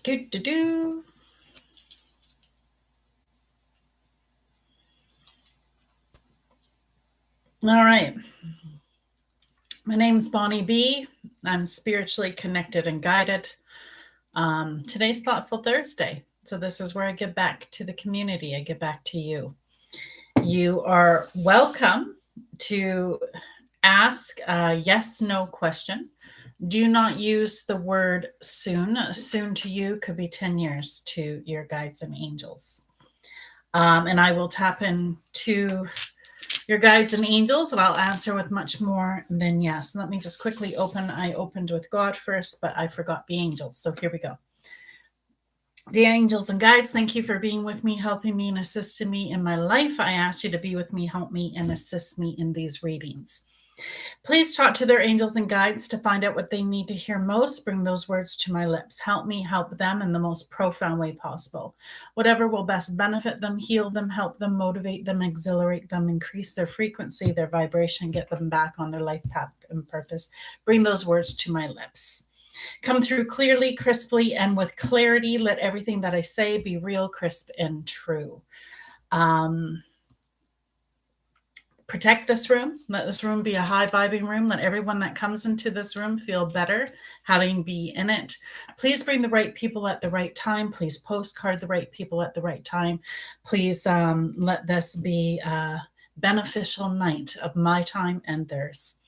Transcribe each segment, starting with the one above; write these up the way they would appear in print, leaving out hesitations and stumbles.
Do, do, do. All right. My name's Bonnie B. I'm spiritually connected and guided. Today's Thoughtful Thursday. So, this is where I give back to the community. I give back to you. You are welcome to ask a yes no question. Do not use the word soon. Soon to you could be 10 years to your guides and angels. And I will tap into your guides and angels, and I'll answer with much more than yes. Let me just quickly open. I opened with God first, but I forgot the angels. So here we go. Dear angels and guides, thank you for being with me, helping me, and assisting me in my life. I ask you to be with me, help me, and assist me in these readings. Please talk to their angels and guides to find out what they need to hear most. Bring those words to my lips. Help me help them in the most profound way possible. Whatever will best benefit them, heal them, help them, motivate them, exhilarate them, increase their frequency, their vibration, get them back on their life path and purpose. Bring those words to my lips. Come through clearly, crisply, and with clarity. Let everything that I say be real, crisp, and true. Protect this room. Let this room be a high vibing room. Let everyone that comes into this room feel better having be in it. Please bring the right people at the right time. Please postcard the right people at the right time. Please let this be a beneficial night of my time and theirs.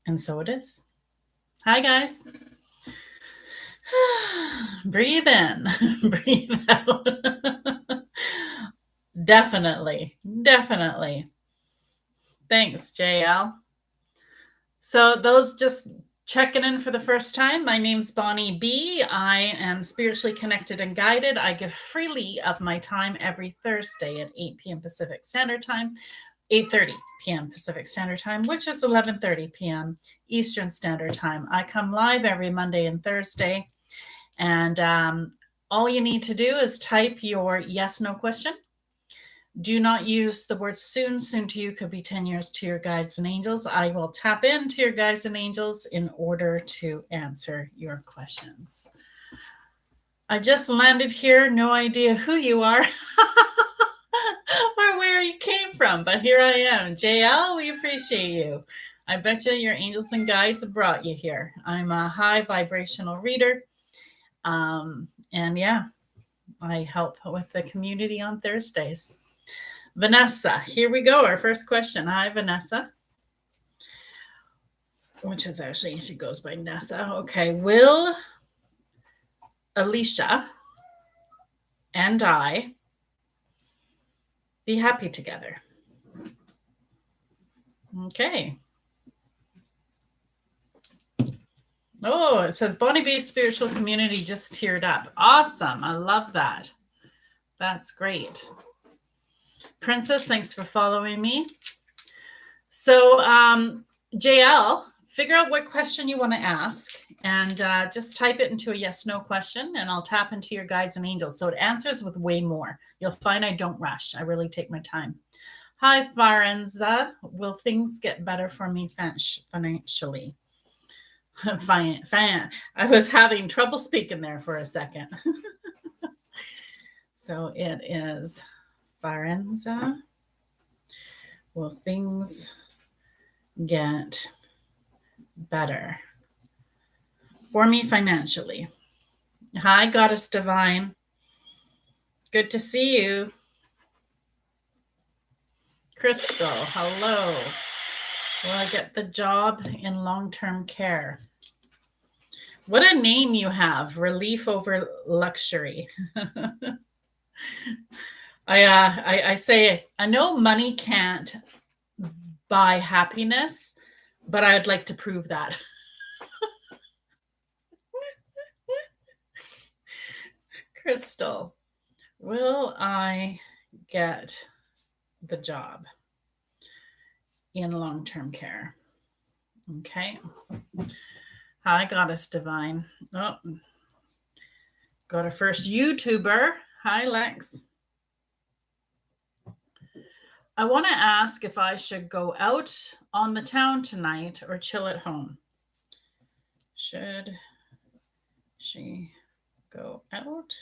And so it is. Hi, guys. Breathe in, breathe out. Definitely. Thanks, JL. So those just checking in for the first time, my name's Bonnie B. I am spiritually connected and guided. I give freely of my time every Thursday at 8 p.m. Pacific Standard Time, 8:30 p.m. Pacific Standard Time, which is 11:30 p.m. Eastern Standard Time. I come live every Monday and Thursday, and all you need to do is type your yes/no question. Do not use the word soon. Soon to you could be 10 years to your guides and angels. I will tap into your guides and angels in order to answer your questions. I just landed here, no idea who you are or where you came from, but here I am. JL, we appreciate you. I bet you your angels and guides brought you here. I'm a high vibrational reader. And yeah, I help with the community on Thursdays. Vanessa, here we go. Our first question. Hi, Vanessa. Which is actually, she goes by Nessa. Okay. Will Alicia and I be happy together? Okay. Oh, it says Bonnie B Spiritual Community just teared up. Awesome. I love that. That's great. Princess, thanks for following me. So, JL, figure out what question you want to ask and just type it into a yes/no question, and I'll tap into your guides and angels. So it answers with way more. You'll find I don't rush. I really take my time. Hi, Farenza. Will things get better for me financially? Fine. I was having trouble speaking there for a second. So it is Farenza. Will things get better for me financially? Hi, Goddess Divine. Good to see you. Crystal, hello. Will I get the job in long-term care? What a name you have, Relief Over Luxury. I say, I know money can't buy happiness, but I'd like to prove that. Crystal, will I get the job in long-term care? Okay. Hi, Goddess Divine. Oh, got a first YouTuber. Hi, Lex. I want to ask if I should go out on the town tonight or chill at home. Should she go out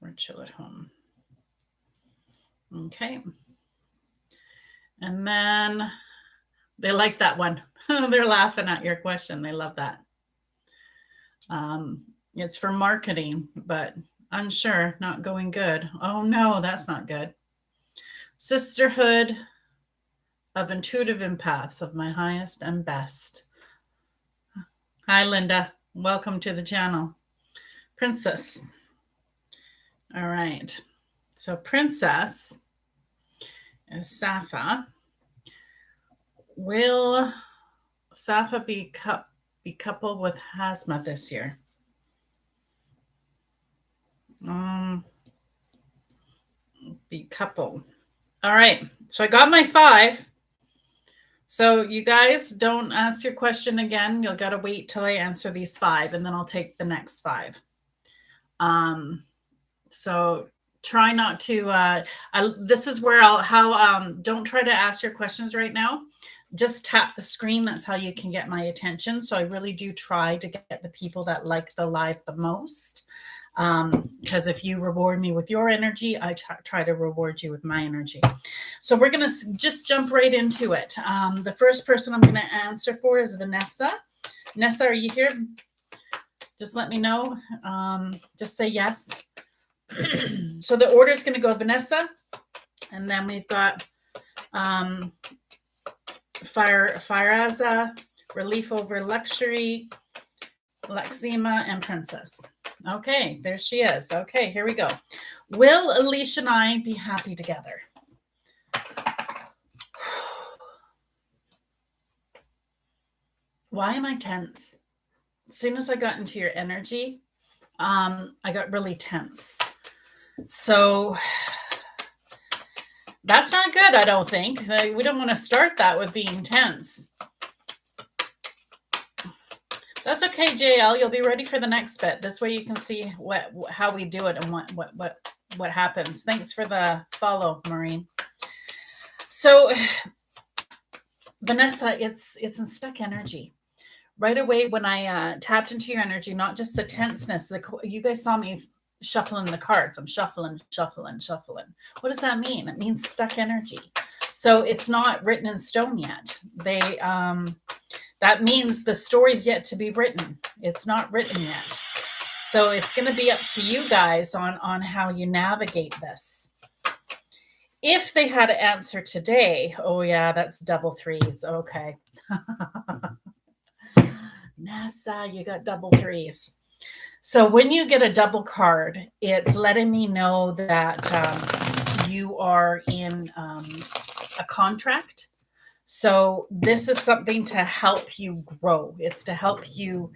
or chill at home. Okay. And then they like that one. They're laughing at your question. They love that. It's for marketing, but unsure, not going good. Oh no, that's not good. Sisterhood of intuitive empaths of my highest and best. Hi, Linda. Welcome to the channel. Princess. All right. So Princess is Safa. Will Safa be coupled with Hasma this year? Be coupled. All right. So I got my 5. So you guys don't ask your question again. You'll got to wait till I answer these 5, and then I'll take the next 5. So try not to, this is where don't try to ask your questions right now. Just tap the screen. That's how you can get my attention. So I really do try to get the people that like the live the most. Because if you reward me with your energy, I try to reward you with my energy. So we're going to just jump right into it. The first person I'm going to answer for is Vanessa. Vanessa, are you here? Just let me know. Just say yes. So the order is going to go Vanessa, and then we've got Firaza, Relief Over Luxury, Laxima, and Princess. Okay, there she is. Okay, here we go. Will Alicia and I be happy together? Why am I tense? As soon as I got into your energy, I got really tense. So that's not good, I don't think. We don't want to start that with being tense. That's okay, JL. You'll be ready for the next bit. This way you can see how we do it and what happens. Thanks for the follow, Maureen. So, Vanessa, it's in stuck energy. Right away when I tapped into your energy, not just the tenseness. You guys saw me shuffling the cards. I'm shuffling. What does that mean? It means stuck energy. So it's not written in stone yet. That means the story's yet to be written. It's not written yet. So it's going to be up to you guys on how you navigate this. If they had to answer today, oh yeah, that's double 3s. Okay. NASA, you got double 3s. So when you get a double card, it's letting me know that you are in a contract. So this is something to help you grow. It's to help you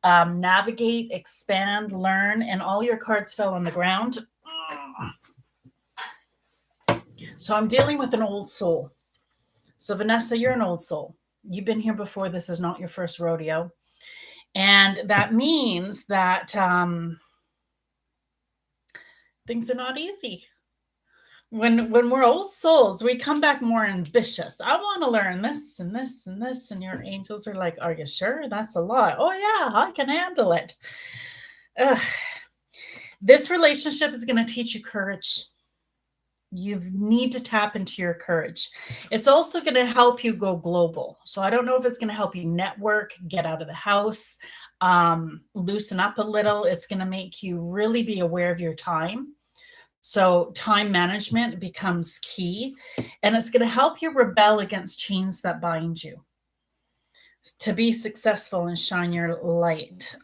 navigate, expand, learn, and all your cards fell on the ground. So I'm dealing with an old soul. So Vanessa, you're an old soul. You've been here before. This is not your first rodeo. And that means that things are not easy. When we're old souls, we come back more ambitious. I want to learn this and this and this. And your angels are like, are you sure? That's a lot. Oh, yeah, I can handle it. This relationship is going to teach you courage. You need to tap into your courage. It's also going to help you go global. So I don't know if it's going to help you network, get out of the house, loosen up a little. It's going to make you really be aware of your time. So time management becomes key, and it's going to help you rebel against chains that bind you to be successful and shine your light.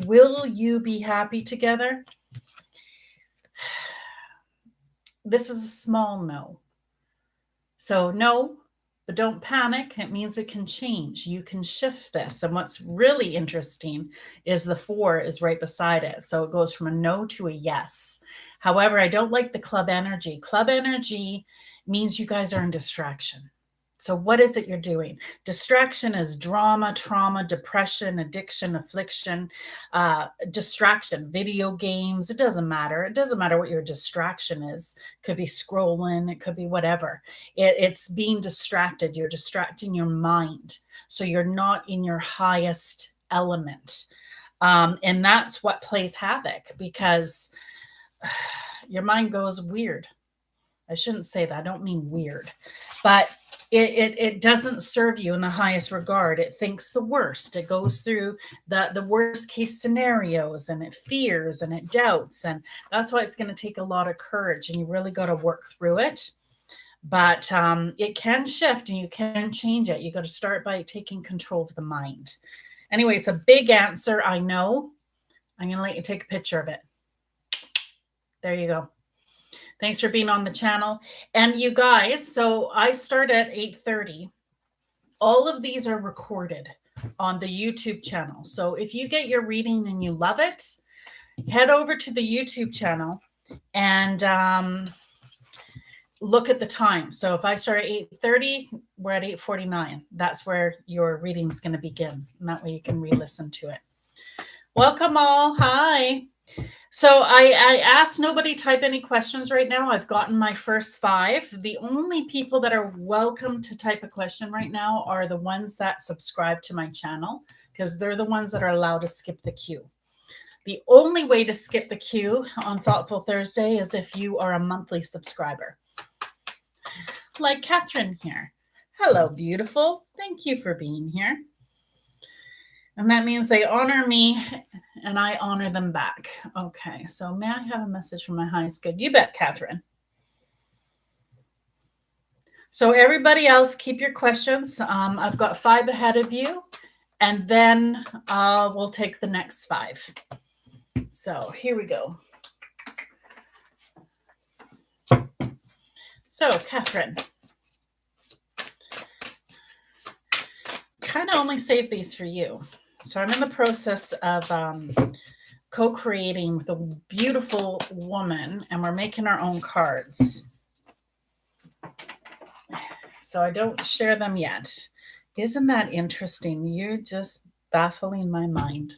Will you be happy together? This is a small no. So no, but don't panic. It means it can change. You can shift this. And what's really interesting is the 4 is right beside it. So it goes from a no to a yes. However, I don't like the club energy. Club energy means you guys are in distraction. So what is it you're doing? Distraction is drama, trauma, depression, addiction, affliction, distraction, video games. It doesn't matter. It doesn't matter what your distraction is. It could be scrolling. It could be whatever. It's being distracted. You're distracting your mind. So you're not in your highest element. And that's what plays havoc, because your mind goes weird. I shouldn't say that. I don't mean weird, but it doesn't serve you in the highest regard. It thinks the worst. It goes through the worst case scenarios, and it fears and it doubts. And that's why it's going to take a lot of courage, and you really got to work through it. But it can shift and you can change it. You got to start by taking control of the mind. Anyway, it's a big answer, I know. I'm going to let you take a picture of it. There you go. Thanks for being on the channel. And you guys, so I start at 8:30. All of these are recorded on the YouTube channel. So if you get your reading and you love it, head over to the YouTube channel and look at the time. So if I start at 8:30, we're at 8:49. That's where your reading is going to begin. And that way you can re-listen to it. Welcome all. Hi. So I asked nobody type any questions right now. I've gotten my first 5. The only people that are welcome to type a question right now are the ones that subscribe to my channel, because they're the ones that are allowed to skip the queue. The only way to skip the queue on Thoughtful Thursday is if you are a monthly subscriber. Like Catherine here. Hello, beautiful. Thank you for being here. And that means they honor me and I honor them back. Okay, so may I have a message from my highest good? You bet, Catherine. So everybody else, keep your questions. I've got 5 ahead of you, and then we'll take the next 5. So here we go. So, Catherine, kind of only saved these for you. So I'm in the process of co-creating with a beautiful woman, and we're making our own cards. So I don't share them yet. Isn't that interesting? You're just baffling my mind.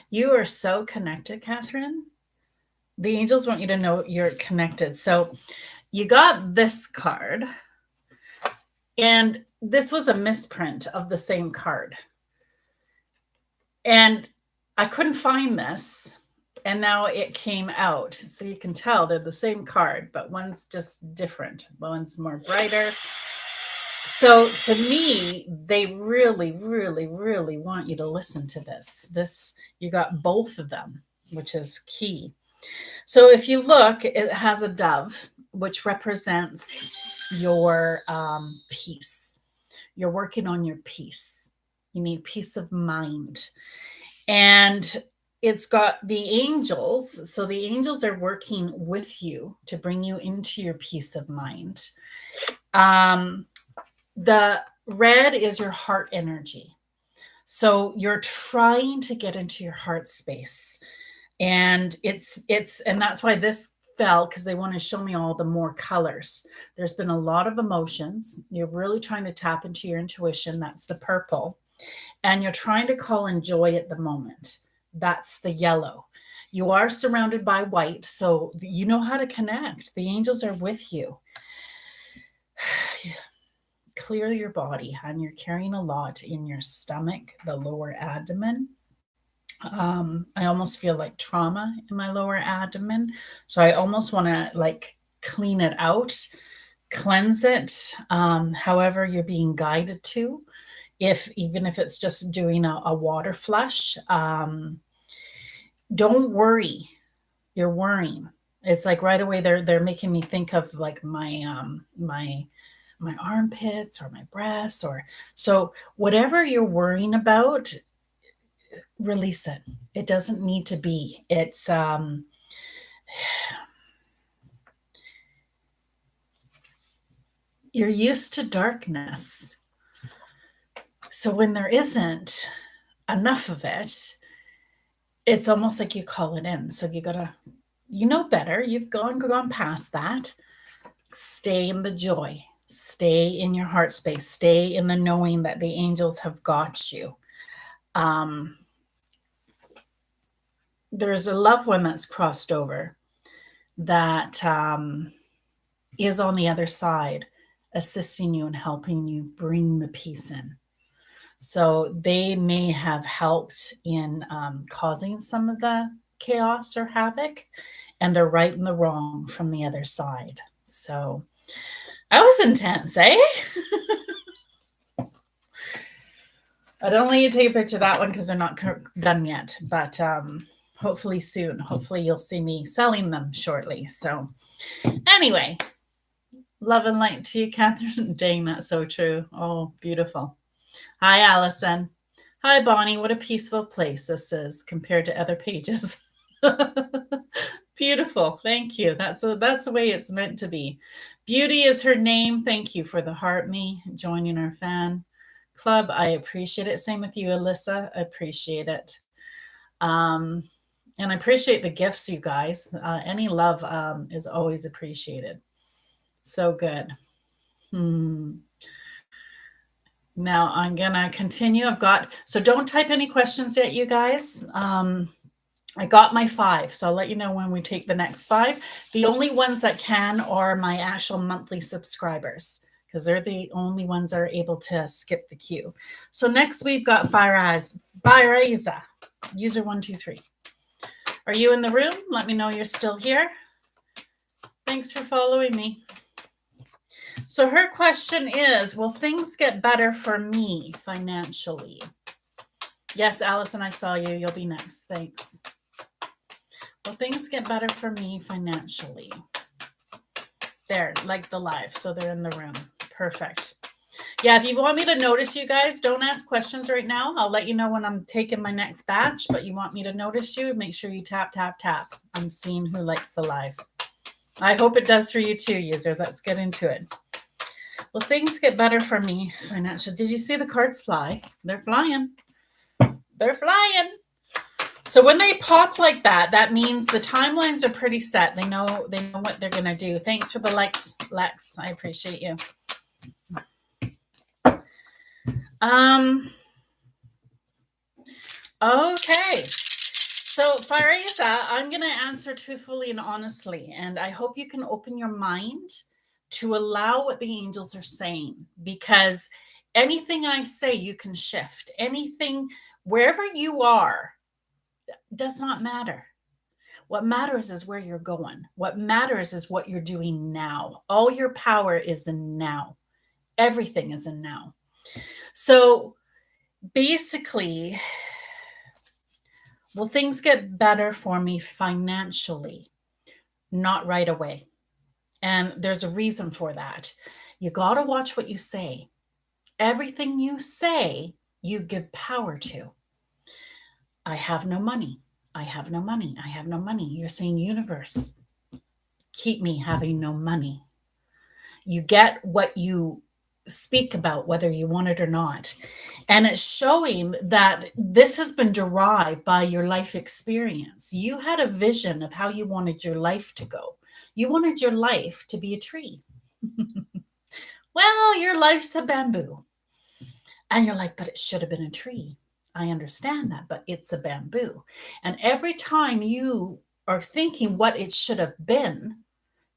You are so connected, Catherine. The angels want you to know you're connected. So you got this card, and this was a misprint of the same card. And I couldn't find this, and now it came out. So you can tell they're the same card, but one's just different. One's more brighter. So to me, they really, really, really want you to listen to this. You got both of them, which is key. So if you look, it has a dove, which represents your peace. You're working on your peace. You need peace of mind. And it's got the angels. So the angels are working with you to bring you into your peace of mind. The red is your heart energy. So you're trying to get into your heart space. And and that's why this fell, because they want to show me all the more colors. There's been a lot of emotions. You're really trying to tap into your intuition. That's the purple. And you're trying to call in joy at the moment. That's the yellow. You are surrounded by white, so you know how to connect. The angels are with you. Clear your body, and you're carrying a lot in your stomach, the lower abdomen. I almost feel like trauma in my lower abdomen. So I almost want to like clean it out, cleanse it, however you're being guided to. Even if it's just doing a water flush, don't worry. You're worrying. It's like right away they're making me think of like my my armpits or my breasts, or so whatever you're worrying about, release it. It doesn't need to be. It's you're used to darkness. So when there isn't enough of it, it's almost like you call it in. So you gotta, you know better. You've gone past that. Stay in the joy. Stay in your heart space. Stay in the knowing that the angels have got you. There's a loved one that's crossed over that is on the other side, assisting you and helping you bring the peace in. So they may have helped in causing some of the chaos or havoc, and they're right and the wrong from the other side. So that was intense, eh? I don't let you take a picture of that one because they're not done yet, but hopefully soon. Hopefully you'll see me selling them shortly. So anyway, love and light to you, Catherine. Dang, that's so true. Oh, beautiful. Hi, Allison. Hi, Bonnie. What a peaceful place this is compared to other pages. Beautiful. Thank you. That's the way it's meant to be. Beauty is her name. Thank you for the heart me joining our fan club. I appreciate it. Same with you, Alyssa. I appreciate it. And I appreciate the gifts, you guys. Any love is always appreciated. So good. Now I'm gonna continue. So don't type any questions yet, you guys. I got my 5, so I'll let you know when we take the next 5. The only ones that can are my actual monthly subscribers, because they're the only ones that are able to skip the queue. So next we've got Fireza, user 123. Are you in the room? Let me know you're still here. Thanks for following me. So her question is, will things get better for me financially? Yes, Allison, I saw you. You'll be next. Thanks. Will things get better for me financially? There, like the live. So they're in the room. Perfect. Yeah, if you want me to notice you guys, don't ask questions right now. I'll let you know when I'm taking my next batch, but you want me to notice you, make sure you tap, tap, tap. I'm seeing who likes the live. I hope it does for you too, user. Let's get into it. Will things get better for me financially? Did you see the cards fly? They're flying. They're flying. So when they pop like that, that means the timelines are pretty set. They know what they're going to do. Thanks for the likes, Lex. I appreciate you. Okay. So Fireza, I'm going to answer truthfully and honestly, and I hope you can open your mind to allow what the angels are saying, because anything I say, you can shift. Anything, wherever you are, does not matter. What matters is where you're going. What matters is what you're doing now. All your power is in now. Everything is in now. So basically, will things get better for me financially? Not right away. And there's a reason for that. You got to watch what you say. Everything you say, you give power to. I have no money. I have no money. I have no money. You're saying, universe, keep me having no money. You get what you speak about, whether you want it or not. And it's showing that this has been derived by your life experience. You had a vision of how you wanted your life to go. You wanted your life to be a tree. Well, your life's a bamboo. And you're like, but it should have been a tree. I understand that, but it's a bamboo. And every time you are thinking what it should have been,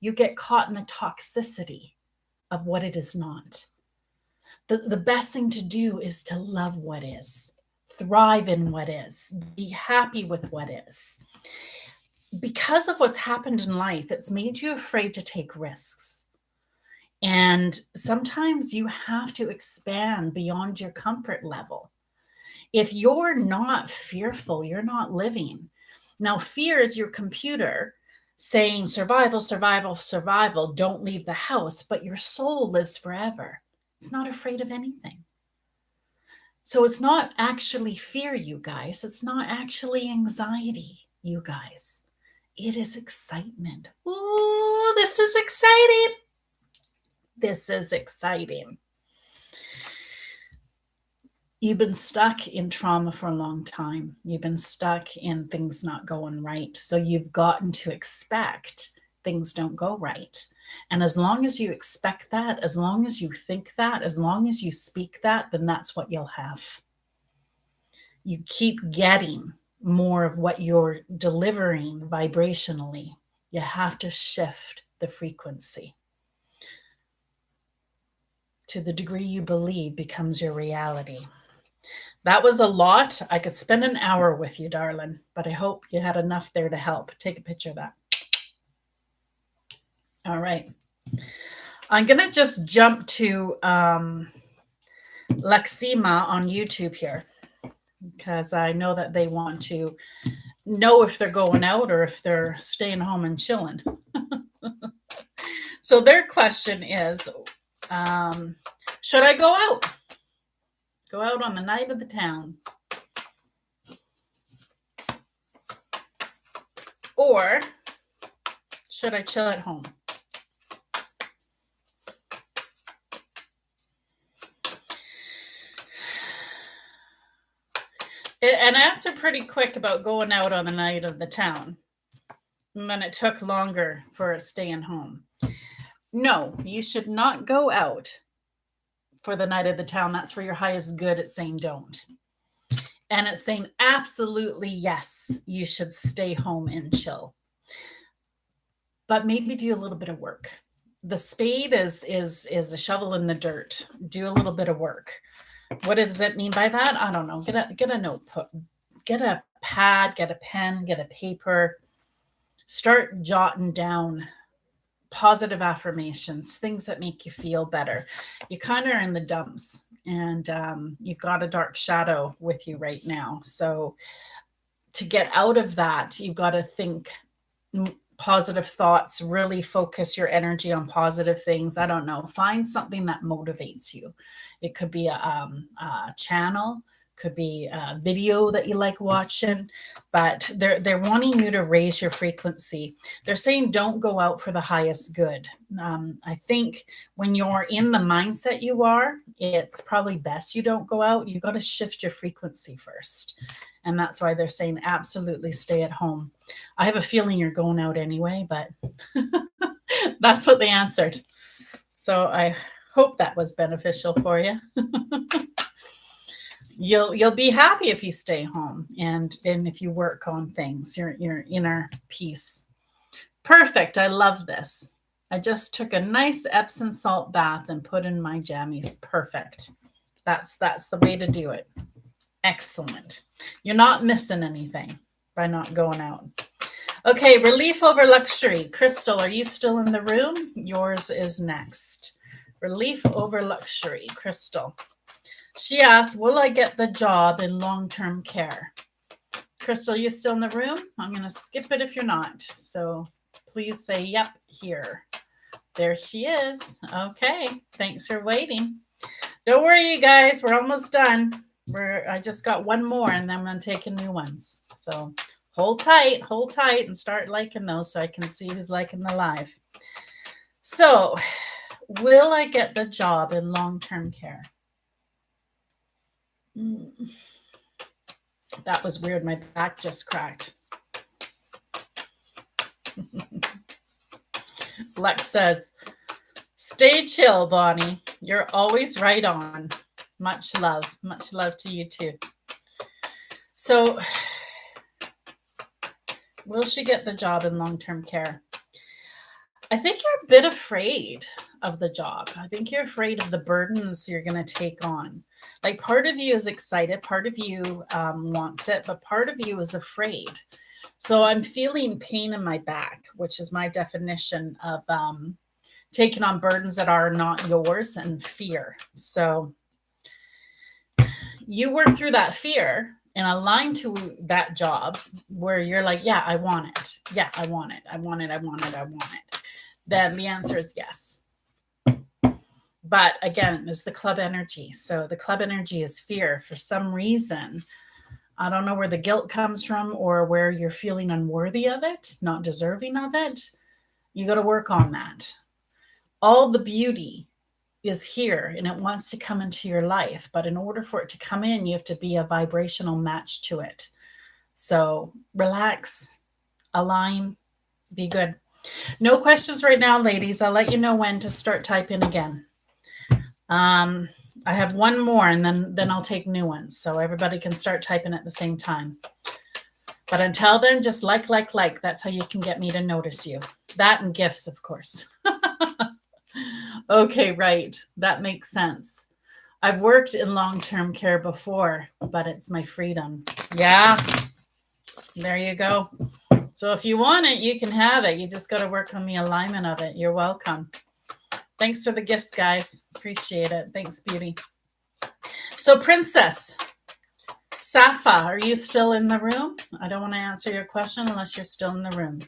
you get caught in the toxicity of what it is not. The best thing to do is to love what is, thrive in what is, be happy with what is. Because of what's happened in life, it's made you afraid to take risks. And sometimes you have to expand beyond your comfort level. If you're not fearful, you're not living. Now, fear is your computer saying survival, survival, survival, don't leave the house, but your soul lives forever. It's not afraid of anything. So it's not actually fear, you guys. It's not actually anxiety, you guys. It is excitement. Ooh, this is exciting. This is exciting. You've been stuck in trauma for a long time. You've been stuck in things not going right. So you've gotten to expect things don't go right. And as long as you expect that, as long as you think that, as long as you speak that, then that's what you'll have. You keep getting more of what you're delivering vibrationally. You have to shift the frequency. To the degree you believe becomes your reality. That was a lot. I could spend an hour with you, darling, but I hope you had enough there to help. Take a picture of that. All right. I'm going to just jump to Lexima on YouTube here because I know that they want to know if they're going out or if they're staying home and chilling. So their question is, should I go out? Go out on the night of the town? Or should I chill at home? An answer pretty quick about going out on the night of the town. And then it took longer for staying home. No, you should not go out for the night of the town. That's for your highest good. It's saying don't. And it's saying absolutely yes, you should stay home and chill. But maybe do a little bit of work. The spade is a shovel in the dirt. Do a little bit of work. What does it mean by that? I don't know. Get a notebook, get a pad, get a pen, get a paper. Start jotting down positive affirmations, things that make you feel better. You kind of are in the dumps, and you've got a dark shadow with you right now. So to get out of that, you've got to think positive thoughts, really focus your energy on positive things. I don't know. Find something that motivates you. It could be a channel, could be a video that you like watching, but they're wanting you to raise your frequency. They're saying don't go out for the highest good. I think when you're in the mindset you are, it's probably best you don't go out. You've got to shift your frequency first. And that's why they're saying absolutely stay at home. I have a feeling you're going out anyway, but that's what they answered. So I hope that was beneficial for you. You'll be happy if you stay home and if you work on things, your inner peace. Perfect. I love this. I just took a nice Epsom salt bath and put in my jammies. Perfect. That's the way to do it. Excellent. You're not missing anything by not going out. Okay, relief over luxury. Crystal, are you still in the room? Yours is next. Relief over luxury. Crystal. She asked, will I get the job in long-term care? Crystal, you still in the room? I'm going to skip it if you're not. So please say, yep, here. There she is. Okay, thanks for waiting. Don't worry, you guys. We're almost done. I just got one more, and then I'm going to take in new ones. So hold tight, and start liking those so I can see who's liking the live. So will I get the job in long-term care? That was weird. My back just cracked. Lex says, stay chill, Bonnie. You're always right on. Much love. Much love to you too. So, will she get the job in long-term care? I think you're a bit afraid of the job. I think you're afraid of the burdens you're going to take on. Like part of you is excited, part of you wants it, but part of you is afraid. So I'm feeling pain in my back, which is my definition of taking on burdens that are not yours, and fear. So you work through that fear and align to that job where you're like, yeah, I want it. Yeah, I want it. I want it. I want it. I want it. Then the answer is yes. But again, it's the club energy. So the club energy is fear. For some reason, I don't know where the guilt comes from or where you're feeling unworthy of it, not deserving of it. You got to work on that. All the beauty is here and it wants to come into your life. But in order for it to come in, you have to be a vibrational match to it. So relax, align, be good. No questions right now, ladies. I'll let you know when to start typing again. I have one more and then I'll take new ones. So everybody can start typing at the same time. But until then, just like. That's how you can get me to notice you. That and gifts, of course. Okay, right. That makes sense. I've worked in long-term care before, but it's my freedom. Yeah, there you go. So if you want it, you can have it. You just got to work on the alignment of it. You're welcome. Thanks for the gifts, guys. Appreciate it. Thanks, beauty. So, Princess Safa, are you still in the room? I don't want to answer your question unless you're still in the room.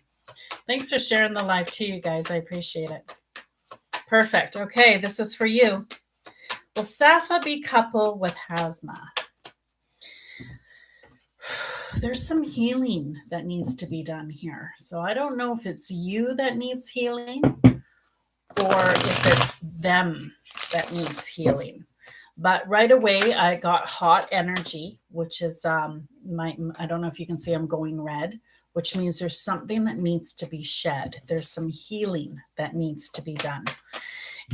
Thanks for sharing the live too, you guys. I appreciate it. Perfect. Okay, this is for you. Will Safa be coupled with Hasma? There's some healing that needs to be done here. So I don't know if it's you that needs healing or if it's them that needs healing. But right away, I got hot energy, which is I don't know if you can see I'm going red, which means there's something that needs to be shed. There's some healing that needs to be done.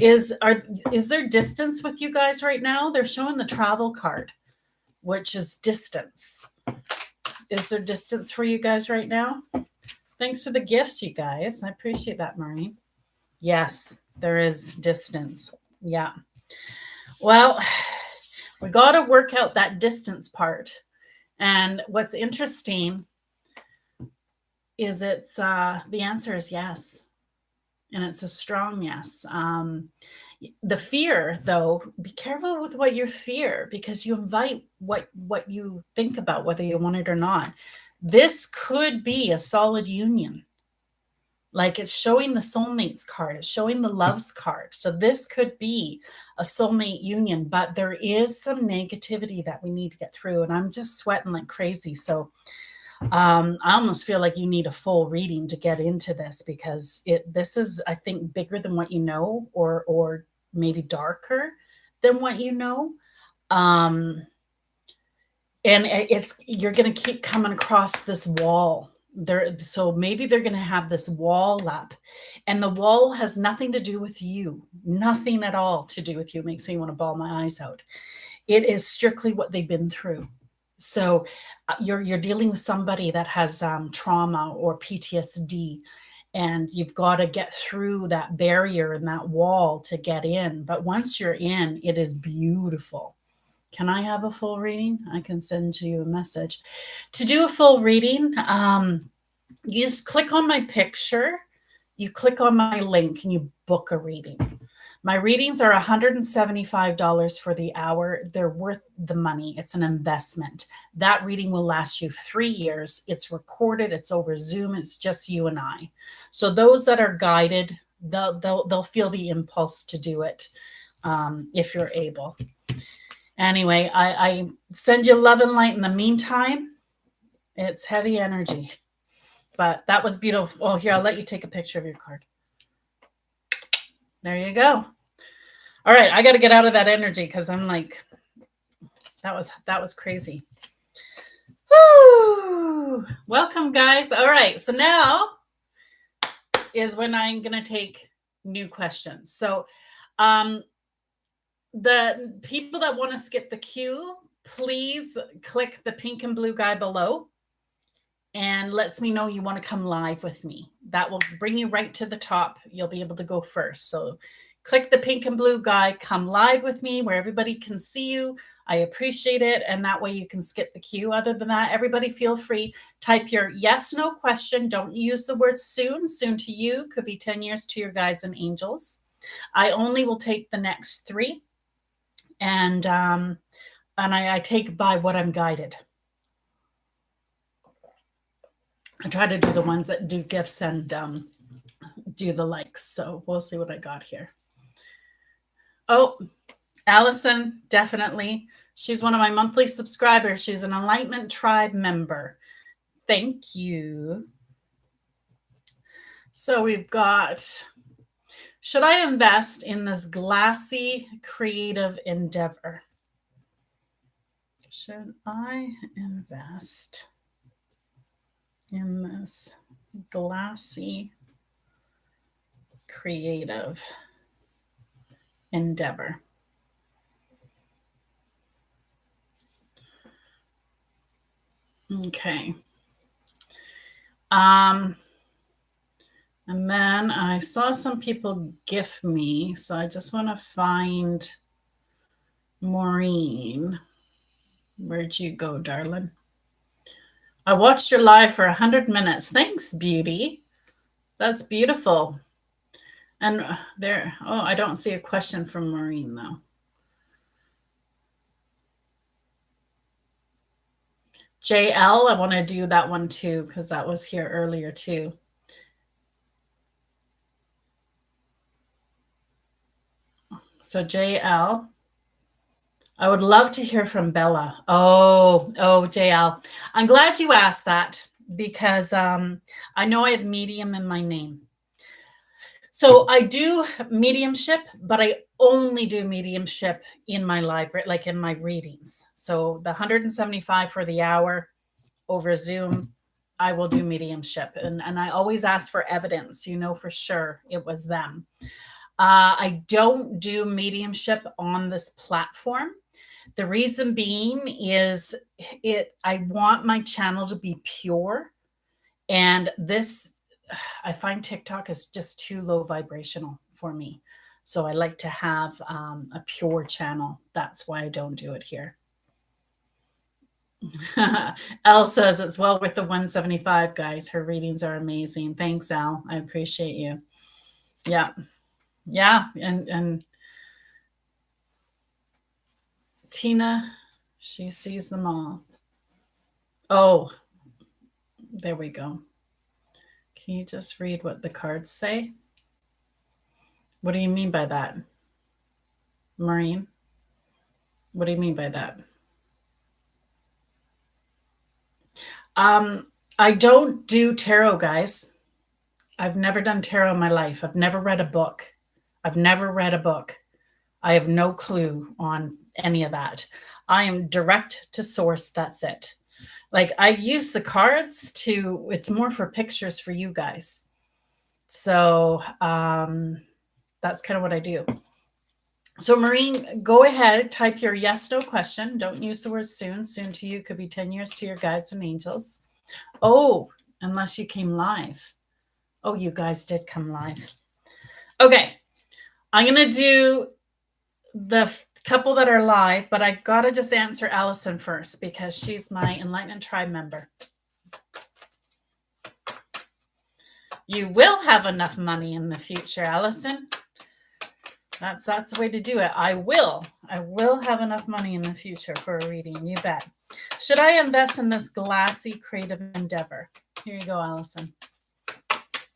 Is there distance with you guys right now? They're showing the travel card, which is distance. Is there distance for you guys right now? Thanks for the gifts, you guys. I appreciate that, Maureen. Yes, there is distance. Yeah. Well, we got to work out that distance part. And what's interesting is the answer is yes. And it's a strong yes. The fear, though, be careful with what you fear, because you invite what you think about, whether you want it or not. This could be a solid union. Like, it's showing the soulmates card. It's showing the loves card. So this could be a soulmate union, but there is some negativity that we need to get through. And I'm just sweating like crazy. So I almost feel like you need a full reading to get into this, because this is, I think, bigger than what you know, or maybe darker than what you know. And you're going to keep coming across this wall there. So maybe they're going to have this wall up, and the wall has nothing to do with you, nothing at all to do with you. It makes me want to bawl my eyes out. It is strictly what they've been through. So you're dealing with somebody that has trauma or PTSD, and you've got to get through that barrier and that wall to get in. But once you're in, it is beautiful. Can I have a full reading? I can send you a message. To do a full reading, you just click on my picture, you click on my link, and you book a reading. My readings are $175 for the hour. They're worth the money. It's an investment. That reading will last you 3 years. It's recorded. It's over Zoom. It's just you and I. So those that are guided, they'll feel the impulse to do it if you're able. Anyway, I send you love and light in the meantime. It's heavy energy, but that was beautiful. Oh, here, I'll let you take a picture of your card. There you go. All right, I got to get out of that energy, because I'm like, that was crazy. Woo! Welcome, guys. All right, so now is when I'm going to take new questions. So the people that want to skip the queue, please click the pink and blue guy below and lets me know you want to come live with me. That will bring you right to the top. You'll be able to go first. So click the pink and blue guy, come live with me where everybody can see you. I appreciate it. And that way you can skip the queue. Other than that, everybody feel free. Type your yes, no question. Don't use the word soon. Soon to you could be 10 years to your guides and angels. I only will take the next 3. And I take by what I'm guided. I try to do the ones that do gifts and do the likes. So we'll see what I got here. Oh, Allison, definitely. She's one of my monthly subscribers. She's an Enlightenment Tribe member. Thank you. So we've got, should I invest in this glassy creative endeavor? Should I invest in this glassy creative endeavor? Okay. And then I saw some people gift me, so I just want to find Maureen, where'd you go, darling? I watched your live for 100 minutes. Thanks, beauty. That's beautiful. And there, oh, I don't see a question from Maureen, though. JL, I want to do that one too, because that was here earlier too. So JL, I would love to hear from Bella. Oh, JL. I'm glad you asked that because I know I have medium in my name. So I do mediumship, but I only do mediumship in my live, like in my readings. So the 175 for the hour over Zoom, I will do mediumship. And I always ask for evidence, for sure it was them. I don't do mediumship on this platform. The reason being is I want my channel to be pure. And this, I find TikTok is just too low vibrational for me. So I like to have a pure channel. That's why I don't do it here. Elle says it's well with the 175, guys. Her readings are amazing. Thanks, Elle. I appreciate you. Yeah. Yeah. And Tina, she sees them all. Oh, there we go. Can you just read what the cards say? What do you mean by that? Maureen? What do you mean by that? I don't do tarot, guys. I've never done tarot in my life. I've never read a book. I have no clue on any of that. I am direct to source. That's it. Like I use the cards it's more for pictures for you guys. So that's kind of what I do. So Maureen, go ahead, type your yes, no question. Don't use the word soon. Soon to you could be 10 years to your guides and angels. Oh, unless you came live. Oh, you guys did come live. Okay. I'm going to do the couple that are live, but I got to just answer Allison first because she's my Enlightenment Tribe member. You will have enough money in the future, Allison. That's the way to do it. I will have enough money in the future for a reading. You bet. Should I invest in this glassy creative endeavor? Here you go, Allison.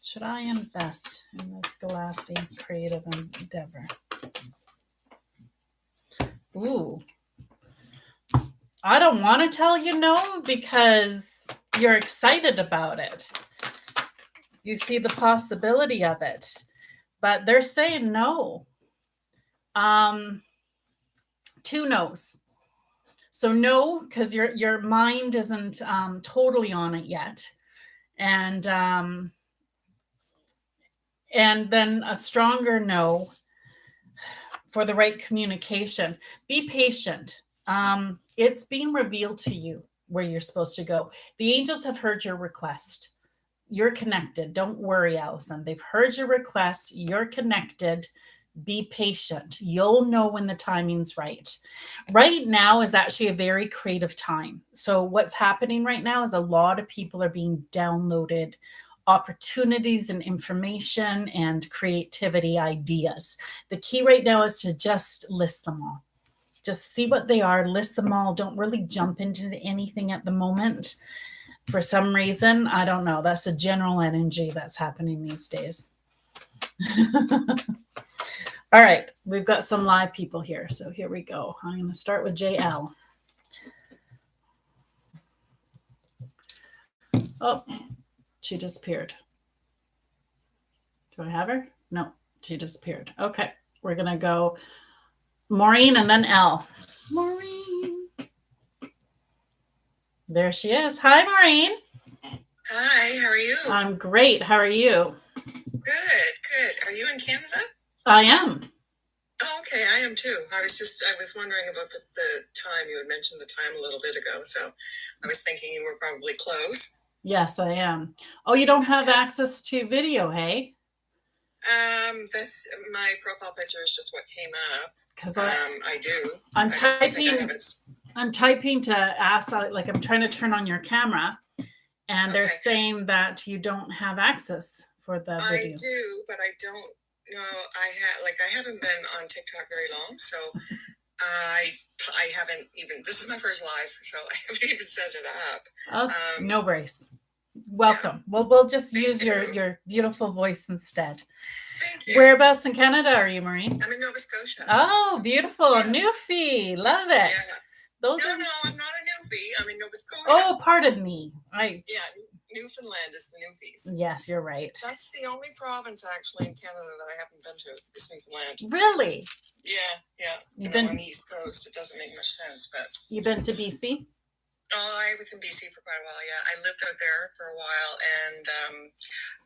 Should I invest in this glassy creative endeavor? Ooh. I don't want to tell you no because you're excited about it. You see the possibility of it, but they're saying no. 2 no's. So no, because your mind isn't totally on it yet. And then a stronger no for the right communication. Be patient. It's being revealed to you where you're supposed to go. The angels have heard your request. You're connected. Don't worry, Allison. They've heard your request. You're connected. Be patient. You'll know when the timing's right. Right now is actually a very creative time. So what's happening right now is a lot of people are being downloaded opportunities and information and creativity ideas. The key right now is to just list them all. Just see what they are, list them all. Don't really jump into anything at the moment. For some reason, I don't know. That's a general energy that's happening these days. All right, we've got some live people here. So here we go. I'm going to start with JL. Oh, she disappeared. Do I have her? No, she disappeared. Okay, we're going to go Maureen and then Elle. Maureen. There she is. Hi, Maureen. Hi, how are you? I'm great. How are you? Good. Are you in Canada? I am. Oh, okay, I am too. I was wondering about the time. You had mentioned the time a little bit ago, so I was thinking you were probably close. Yes, I am. Oh, you don't have access to video, hey? My profile picture is just what came up. because I do. I'm I don't think I typing. haven't. I'm typing to ask, like I'm trying to turn on your camera, and they're Okay. saying that you don't have access for the I video. do, but I don't know. I haven't been on TikTok very long, so I haven't even. This is my first live, so I haven't even set it up. Oh, no worries. Welcome. Well, we'll just use your beautiful voice instead. Thank you. Whereabouts in Canada are you, Maureen? I'm in Nova Scotia. Oh, beautiful. Yeah. Newfie. Love it. Yeah. Those No, are... no, I'm not a Newfie. I'm in Nova Scotia. Oh, pardon me. Yeah, Newfoundland is the Newfies. Yes, you're right. That's the only province actually in Canada that I haven't been to is Newfoundland. Really? Yeah, yeah. You've I'm been on the East Coast. It doesn't make much sense, but you've been to BC? oh, I was in BC for quite a while. Yeah, I lived out there for a while, and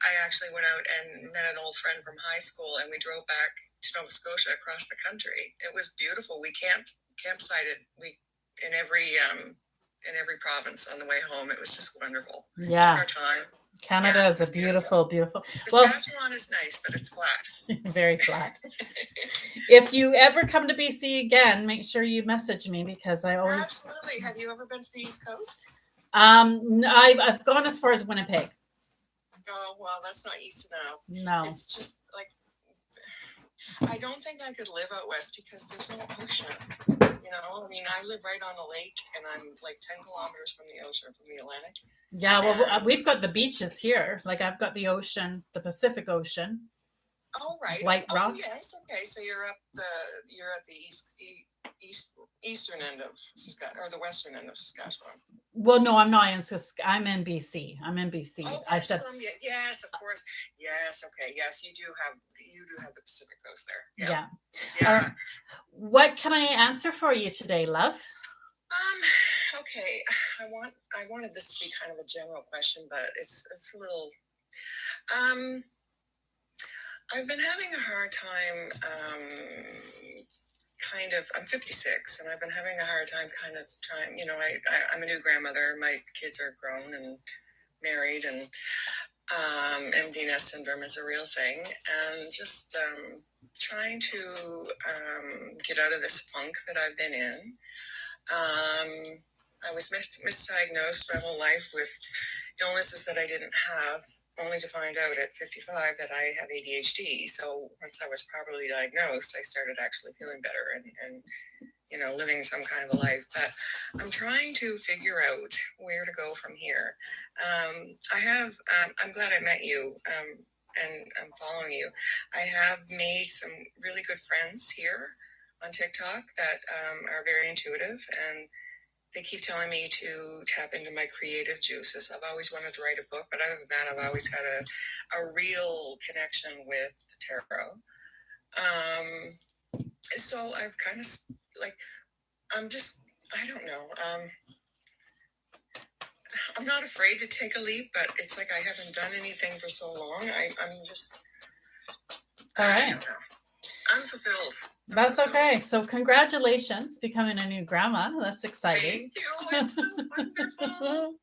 I actually went out and met an old friend from high school, and we drove back to Nova Scotia across the country. It was beautiful. We campsited in every province on the way home. It was just wonderful. Yeah. Our time. Canada is a beautiful. Saskatchewan is nice, but it's flat. Very flat. If you ever come to BC again, make sure you message me because I always. Absolutely. Have you ever been to the East Coast? I've gone as far as Winnipeg. Oh, well, that's not east enough. No. It's just like, I don't think I could live out west because there's no ocean. You know, I mean, I live right on the lake and I'm like 10 kilometers from the ocean, from the Atlantic. Yeah, well, we've got the beaches here. Like I've got the ocean, the Pacific Ocean. Oh, right. White Rock. Oh, yes. Okay. So you're at the eastern end of Saskatchewan, or the western end of Saskatchewan. Well, no, I'm not in I'm in BC. I'm in BC. Oh, I said yes, of course. Yes, okay. Yes, you do have the Pacific Coast there. Yeah. Yeah. What can I answer for you today, love? Okay. I wanted this to be kind of a general question, but it's a little I've been having a hard time I'm 56 and I've been having a hard time kind of trying, you know, I'm a new grandmother. My kids are grown and married, and empty nest syndrome is a real thing, and just trying to get out of this funk that I've been in. I was misdiagnosed my whole life with illnesses that I didn't have, only to find out at 55 that I have ADHD. So once I was properly diagnosed, I started actually feeling better and you know, living some kind of a life. But I'm trying to figure out where to go from here. I'm glad I met you, and I'm following you. I have made some really good friends here on TikTok that are very intuitive, and they keep telling me to tap into my creative juices. I've always wanted to write a book, but other than that, I've always had a real connection with the tarot. So I've kind of I don't know. I'm not afraid to take a leap, but it's like I haven't done anything for so long. I'm just, all right. I don't know. Unfulfilled. That's okay. So congratulations, becoming a new grandma. That's exciting. Thank you. It's so wonderful.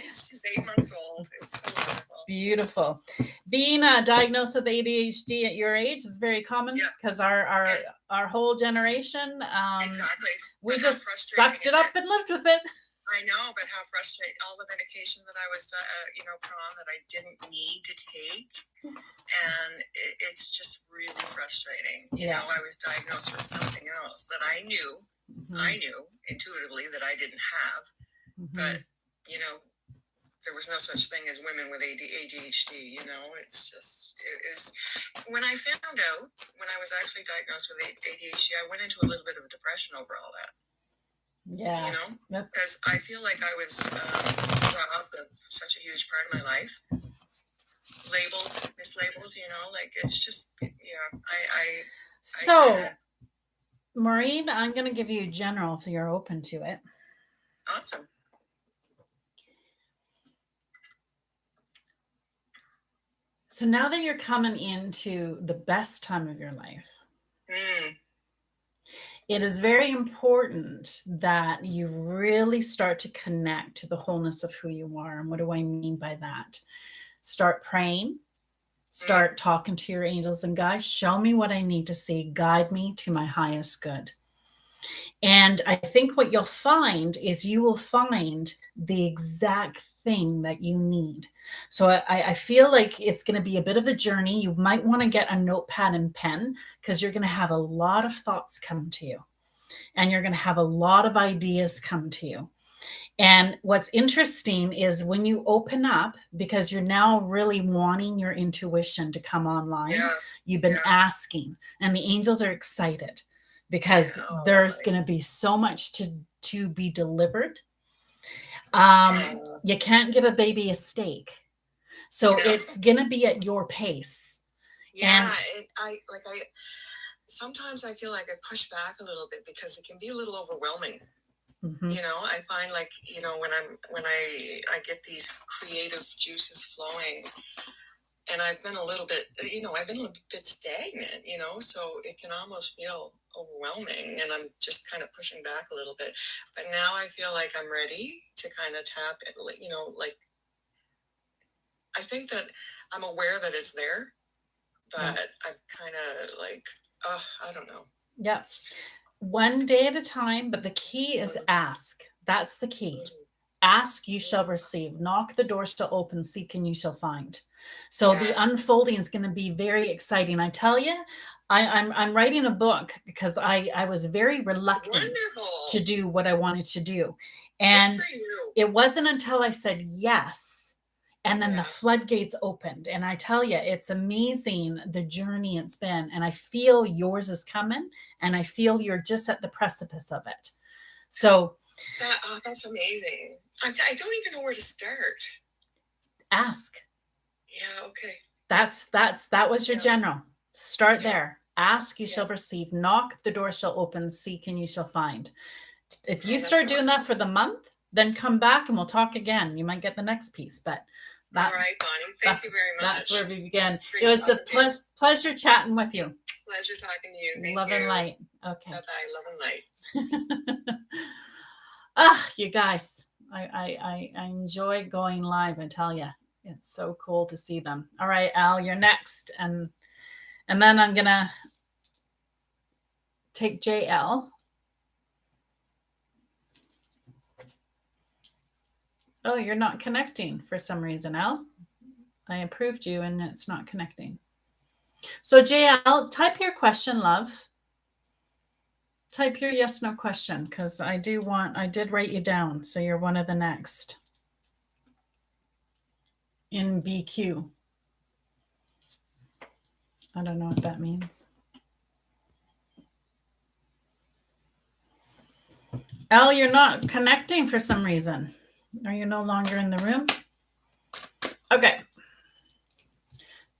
She's 8 months old. It's so wonderful. Beautiful. Being diagnosed with ADHD at your age is very common because our whole generation, exactly. We just sucked it up and lived with it. I know, but how frustrating! All the medication that I was, put on that I didn't need to take, and it's just really frustrating. You know, I was diagnosed with something else that I knew intuitively that I didn't have, but you know, there was no such thing as women with ADHD. You know, it is. When I found out, when I was actually diagnosed with ADHD, I went into a little bit of a depression over all that. Yeah. You know, because I feel like I was robbed of such a huge part of my life, mislabeled. You know, like it's just So, Maureen, I'm going to give you general if you're open to it. Awesome. So now that you're coming into the best time of your life, it is very important that you really start to connect to the wholeness of who you are. And what do I mean by that? Start praying, Start talking to your angels and guides. Show me what I need to see. Guide me to my highest good. And I think what you'll find is you will find the exact thing that you need. So I feel like it's going to be a bit of a journey. You might want to get a notepad and pen because you're going to have a lot of thoughts come to you and you're going to have a lot of ideas come to you. And what's interesting is when you open up, because you're now really wanting your intuition to come online, you've been asking, and the angels are excited because there's going to be so much to be delivered. You can't give a baby a steak. So it's going to be at your pace. Yeah. And I sometimes I feel like I push back a little bit because it can be a little overwhelming. Mm-hmm. You know, I find like, you know, when I get these creative juices flowing, and I've been a little bit, you know, I've been a little bit stagnant, you know, so it can almost feel overwhelming, and I'm just kind of pushing back a little bit. But now I feel like I'm ready to kind of tap it, you know, like I think that I'm aware that it's there, but I'm kind of like, I don't know. Yeah. One day at a time, but the key is ask. That's the key. Ask, you shall receive. Knock, the doors shall open. Seek, and you shall find. So the unfolding is going to be very exciting. I tell you, I'm writing a book because I was very reluctant to do what I wanted to do. And it wasn't until I said yes. And then the floodgates opened. And I tell you, it's amazing the journey it's been. And I feel yours is coming. And I feel you're just at the precipice of it. So that's amazing. I don't even know where to start. Ask. Yeah, okay. That was your general. Start there. Ask, you shall receive. Knock, the door shall open. Seek, and you shall find. If you start doing that for the month, then come back and we'll talk again. You might get the next piece, but all right, Bonnie. Thank you very much. That's where we began. It was a pleasure chatting with you. Pleasure talking to you. Thank love you. And light. Okay. Bye-bye. Love and light. You guys, I enjoy going live. I tell you, it's so cool to see them. All right, Al, you're next, and then I'm gonna take JL. Oh, you're not connecting for some reason, Al. I approved you and it's not connecting. So JL, type your question, love. Type your yes, no question, because I did write you down. So you're one of the next in BQ. I don't know what that means. Al, you're not connecting for some reason. Are you no longer in the room? Okay.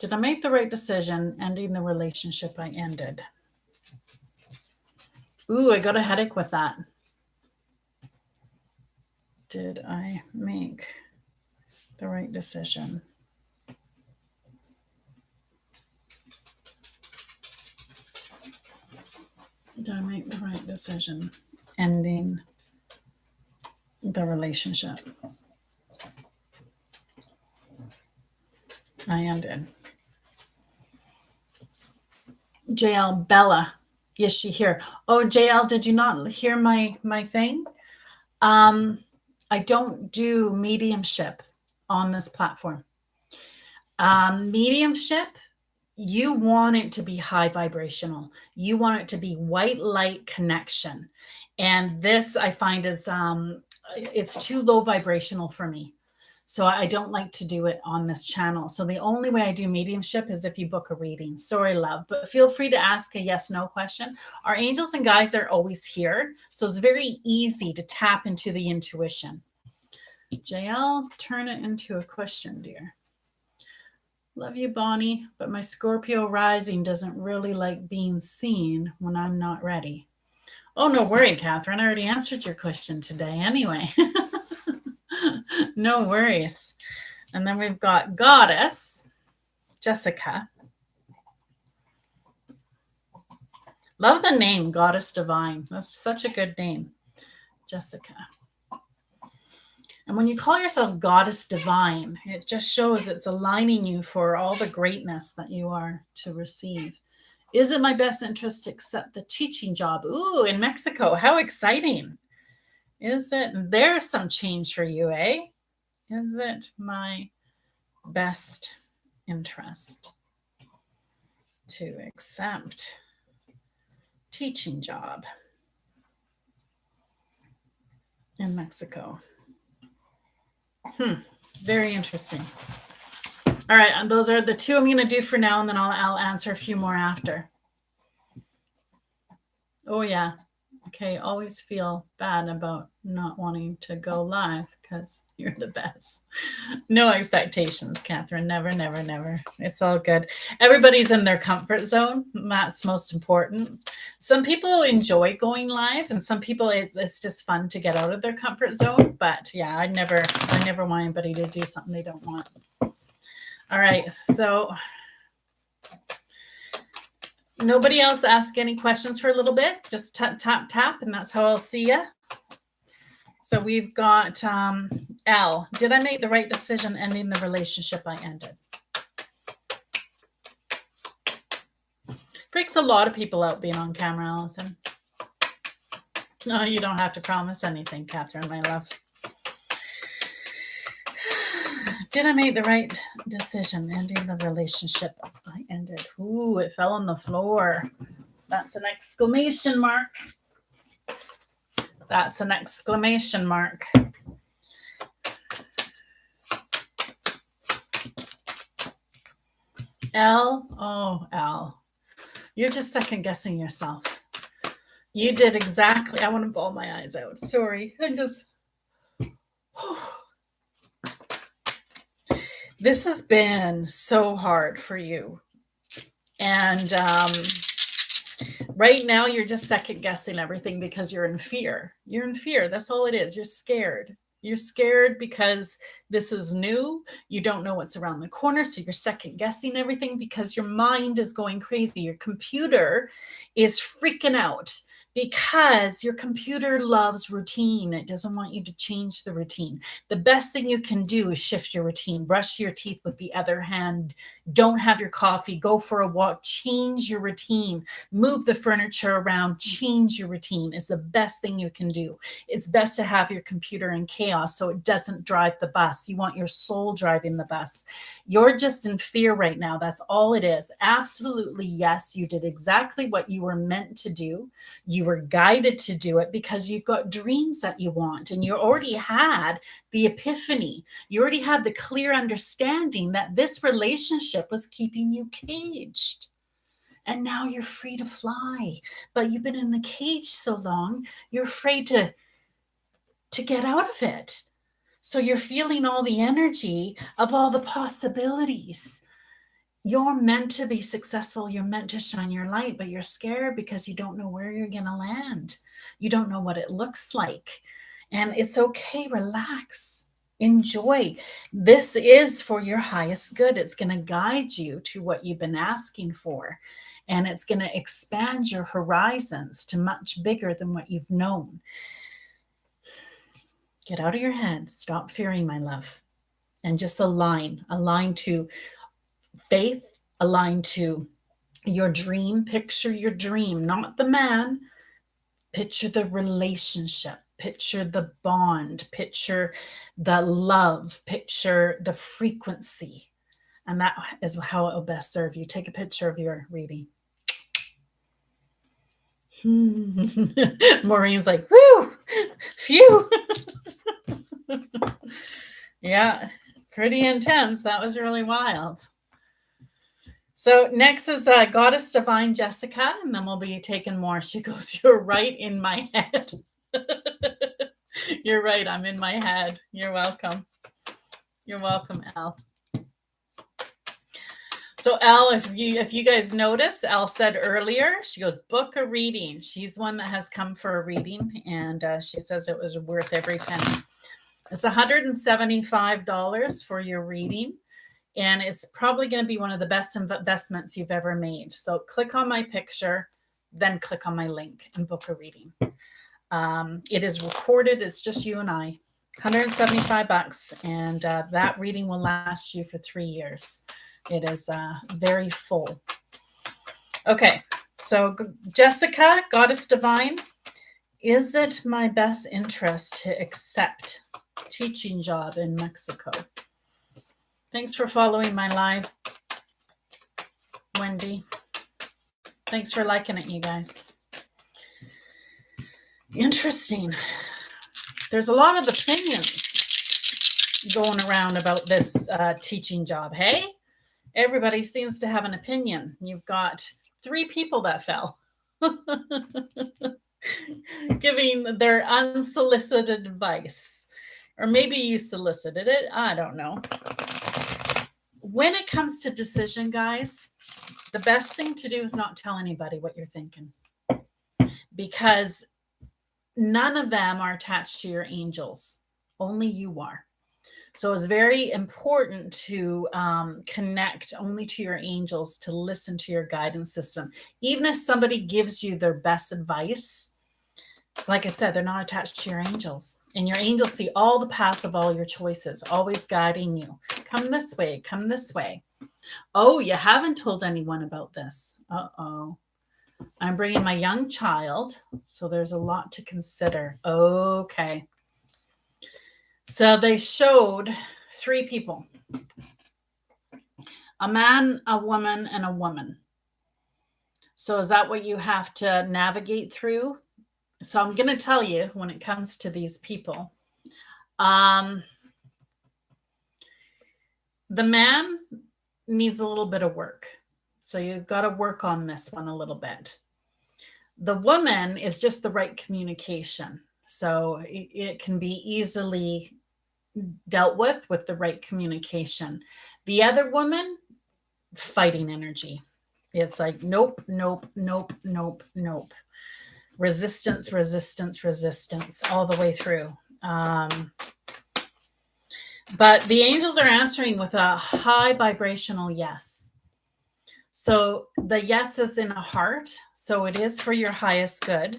Did I make the right decision ending the relationship I ended? Ooh, I got a headache with that. Did I make the right decision? Did I make the right decision ending the relationship I ended? JL, Bella, is she here? Oh, JL, did you not hear my thing? I don't do mediumship on this platform. Mediumship, you want it to be high vibrational. You want it to be white light connection. And this I find is, it's too low vibrational for me. So I don't like to do it on this channel. So the only way I do mediumship is if you book a reading. Sorry, love, but feel free to ask a yes, no question. Our angels and guides are always here. So it's very easy to tap into the intuition. JL, turn it into a question, dear. Love you, Bonnie, but my Scorpio rising doesn't really like being seen when I'm not ready. Oh, no worry, Catherine. I already answered your question today anyway. No worries. And then we've got Goddess, Jessica. Love the name, Goddess Divine. That's such a good name, Jessica. And when you call yourself Goddess Divine, it just shows it's aligning you for all the greatness that you are to receive. Is it my best interest to accept the teaching job? Ooh, in Mexico. How exciting. Is it? There's some change for you, eh? Is it my best interest to accept teaching job in Mexico? Very interesting. All right, and those are the two I'm going to do for now, and then I'll answer a few more after. Oh yeah. Okay, always feel bad about not wanting to go live because you're the best. No expectations, Catherine. Never, never, never. It's all good. Everybody's in their comfort zone. That's most important. Some people enjoy going live, and some people it's just fun to get out of their comfort zone. But yeah, I never want anybody to do something they don't want. All right, so nobody else ask any questions for a little bit. Just tap, tap, tap, and that's how I'll see you. So we've got Al. Did I make the right decision ending the relationship I ended? Freaks a lot of people out being on camera, Allison. No, you don't have to promise anything, Catherine, my love. Did I make the right decision ending the relationship I ended? Ooh, it fell on the floor. That's an exclamation mark. That's an exclamation mark. Al, oh, Al, you're just second guessing yourself. You did exactly, I want to bawl my eyes out. Sorry, this has been so hard for you. And right now you're just second guessing everything because you're in fear. You're in fear. That's all it is. You're scared. You're scared because this is new. You don't know what's around the corner. So you're second guessing everything because your mind is going crazy. Your computer is freaking out because your computer loves routine. It doesn't want you to change the routine. The best thing you can do is shift your routine. Brush your teeth with the other hand. Don't have your coffee. Go for a walk. Change your routine. Move the furniture around. Change your routine is the best thing you can do. It's best to have your computer in chaos so it doesn't drive the bus. You want your soul driving the bus. You're just in fear right now. That's all it is. Absolutely, yes, you did exactly what you were meant to do. You were guided to do it because you've got dreams that you want, and you already had the epiphany. You already had the clear understanding that this relationship was keeping you caged. And now you're free to fly. But you've been in the cage so long, you're afraid to get out of it. So you're feeling all the energy of all the possibilities. You're meant to be successful. You're meant to shine your light, but you're scared because you don't know where you're going to land. You don't know what it looks like. And it's okay. Relax. Enjoy. This is for your highest good. It's going to guide you to what you've been asking for. And it's going to expand your horizons to much bigger than what you've known. Get out of your head. Stop fearing, my love. And just align to faith, align to your dream. Picture your dream, not the man. Picture the relationship. Picture the bond. Picture the love. Picture the frequency. And that is how it will best serve you. Take a picture of your reading. Maureen's like, whoo, phew. Yeah, pretty intense. That was really wild. So next is Goddess Divine Jessica, and then we'll be taking more. She goes, you're right in my head. You're right, I'm in my head. You're welcome. You're welcome, Al. So Al, if you guys notice, Al said earlier, she goes, book a reading. She's one that has come for a reading, and she says it was worth every penny. It's $175 for your reading, and it's probably going to be one of the best investments you've ever made. So click on my picture, then click on my link and book a reading. It is recorded. It's just you and I. $175, and that reading will last you for 3 years. It is very full. Okay, so Jessica, Goddess Divine, is it my best interest to accept teaching job in Mexico? Thanks for following my live, Wendy. Thanks for liking it, you guys. Interesting. There's a lot of opinions going around about this teaching job. Hey, everybody seems to have an opinion. You've got 3 people that fell. Giving their unsolicited advice. Or maybe you solicited it. I don't know. When it comes to decision, guys, the best thing to do is not tell anybody what you're thinking. Because none of them are attached to your angels. Only you are. So it's very important to connect only to your angels, to listen to your guidance system. Even if somebody gives you their best advice, like I said, they're not attached to your angels. And your angels see all the paths of all your choices, always guiding you. Come this way, come this way. Oh, you haven't told anyone about this. Uh-oh. I'm bringing my young child, so there's a lot to consider. Okay. So they showed 3 people. A man, a woman, and a woman. So is that what you have to navigate through? So I'm going to tell you when it comes to these people. The man needs a little bit of work. So you've got to work on this one a little bit. The woman is just the right communication. So it can be easily dealt with the right communication. The other woman, fighting energy. It's like, nope, nope, nope, nope, nope. Resistance, resistance, resistance all the way through. But the angels are answering with a high vibrational yes. So the yes is in a heart. So it is for your highest good.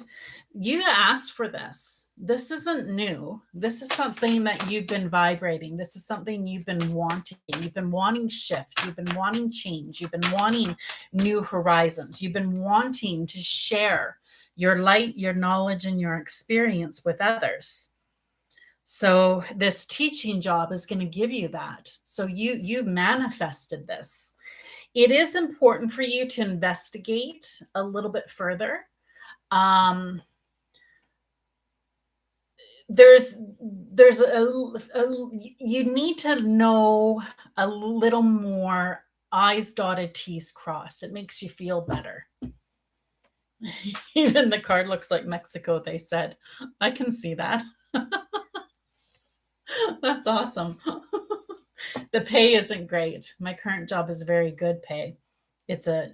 You asked for this. This isn't new. This is something that you've been vibrating. This is something you've been wanting. You've been wanting shift. You've been wanting change. You've been wanting new horizons. You've been wanting to share your light, your knowledge, and your experience with others. So this teaching job is going to give you that. So you manifested this. It is important for you to investigate a little bit further. There's you need to know a little more I's dotted, T's crossed. It makes you feel better. Even the card looks like Mexico, they said. I can see that. That's awesome. The pay isn't great. My current job is very good pay. It's a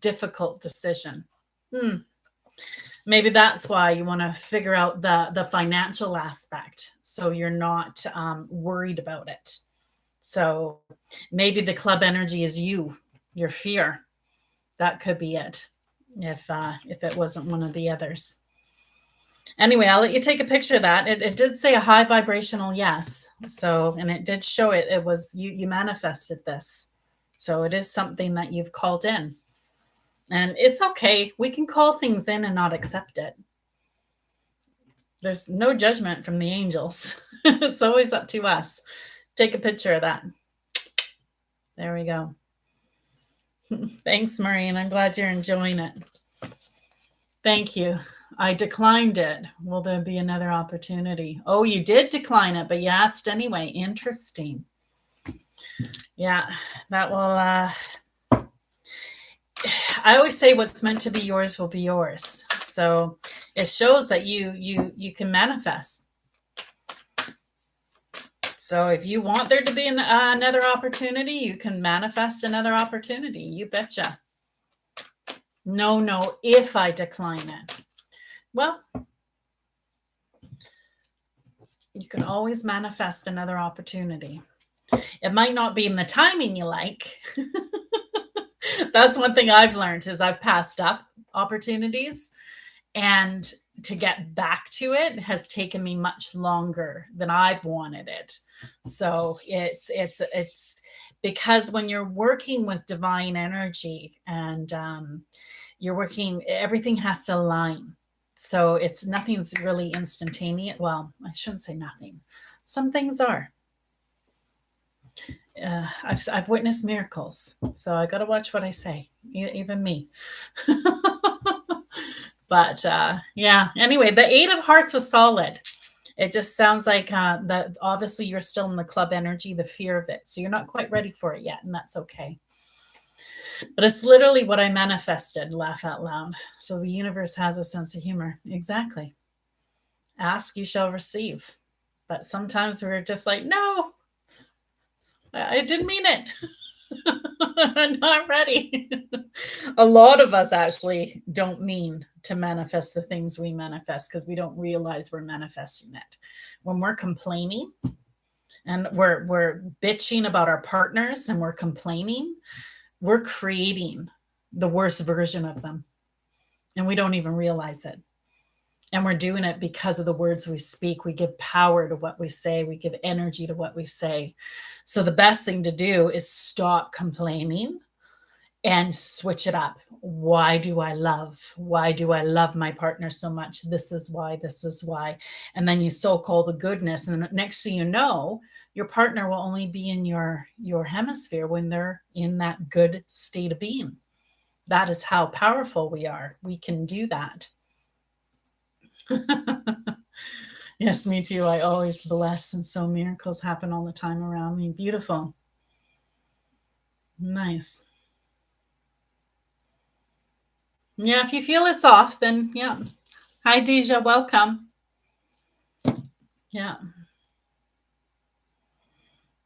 difficult decision. Maybe that's why you want to figure out the financial aspect, so you're not worried about it. So maybe the club energy is your fear. That could be it, if it wasn't one of the others. Anyway, I'll let you take a picture of that. It did say a high vibrational yes. So, and it did show it. It was you manifested this. So it is something that you've called in. And it's okay. We can call things in and not accept it. There's no judgment from the angels. It's always up to us. Take a picture of that. There we go. Thanks, Maureen. I'm glad you're enjoying it. Thank you. I declined it. Will there be another opportunity? Oh, you did decline it, but you asked anyway. Interesting. Yeah, that will... I always say what's meant to be yours will be yours. So it shows that you can manifest. So if you want there to be another opportunity, you can manifest another opportunity. You betcha. No, if I decline it. Well, you can always manifest another opportunity. It might not be in the timing you like. That's one thing I've learned is I've passed up opportunities, and to get back to it has taken me much longer than I've wanted it. So it's because when you're working with divine energy and you're working, everything has to align. So it's nothing's really instantaneous. Well, I shouldn't say nothing. Some things are. I've witnessed miracles, so I got to watch what I say, even me. But yeah, anyway, the Eight of Hearts was solid. It just sounds like that obviously you're still in the club energy, the fear of it. So you're not quite ready for it yet, and that's okay. But it's literally what I manifested, laugh out loud. So the universe has a sense of humor. Exactly. Ask, you shall receive. But sometimes we're just like, no, I didn't mean it. I'm not ready. A lot of us actually don't mean to manifest the things we manifest because we don't realize we're manifesting it. When we're complaining and we're bitching about our partners and we're complaining, we're creating the worst version of them. And we don't even realize it. And we're doing it because of the words we speak. We give power to what we say. We give energy to what we say. So the best thing to do is stop complaining and switch it up. Why do I love? Why do I love my partner so much? This is why, this is why. And then you so call the goodness. And next thing you know, your partner will only be in your hemisphere when they're in that good state of being. That is how powerful we are. We can do that. Yes, me too. I always bless, and so miracles happen all the time around me. Beautiful. Nice. Yeah, if you feel it's off, then yeah. Hi, Deja. Welcome. Yeah.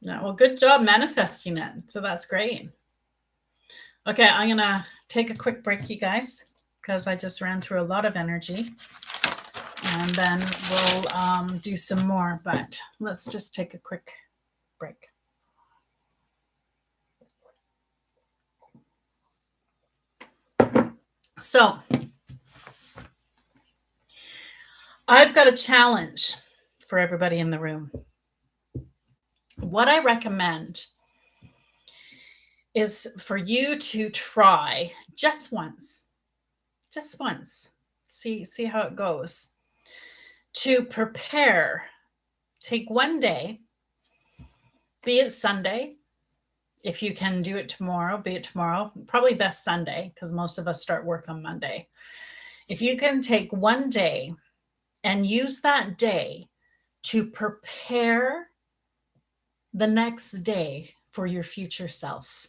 Yeah. Well, good job manifesting it. So that's great. Okay, I'm going to take a quick break, you guys, because I just ran through a lot of energy. And then we'll do some more, but let's just take a quick break. So I've got a challenge for everybody in the room. What I recommend is for you to try just once, see how it goes, to prepare. Take one day, be it Sunday. If you can do it tomorrow, be it tomorrow. Probably best Sunday, because most of us start work on Monday. If you can take one day and use that day to prepare the next day for your future self.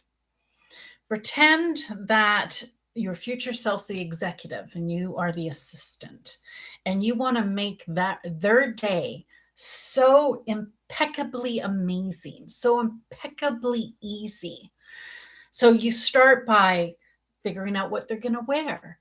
Pretend that your future self's the executive and you are the assistant, and you want to make that their day so impeccably amazing, so impeccably easy. So you start by figuring out what they're going to wear,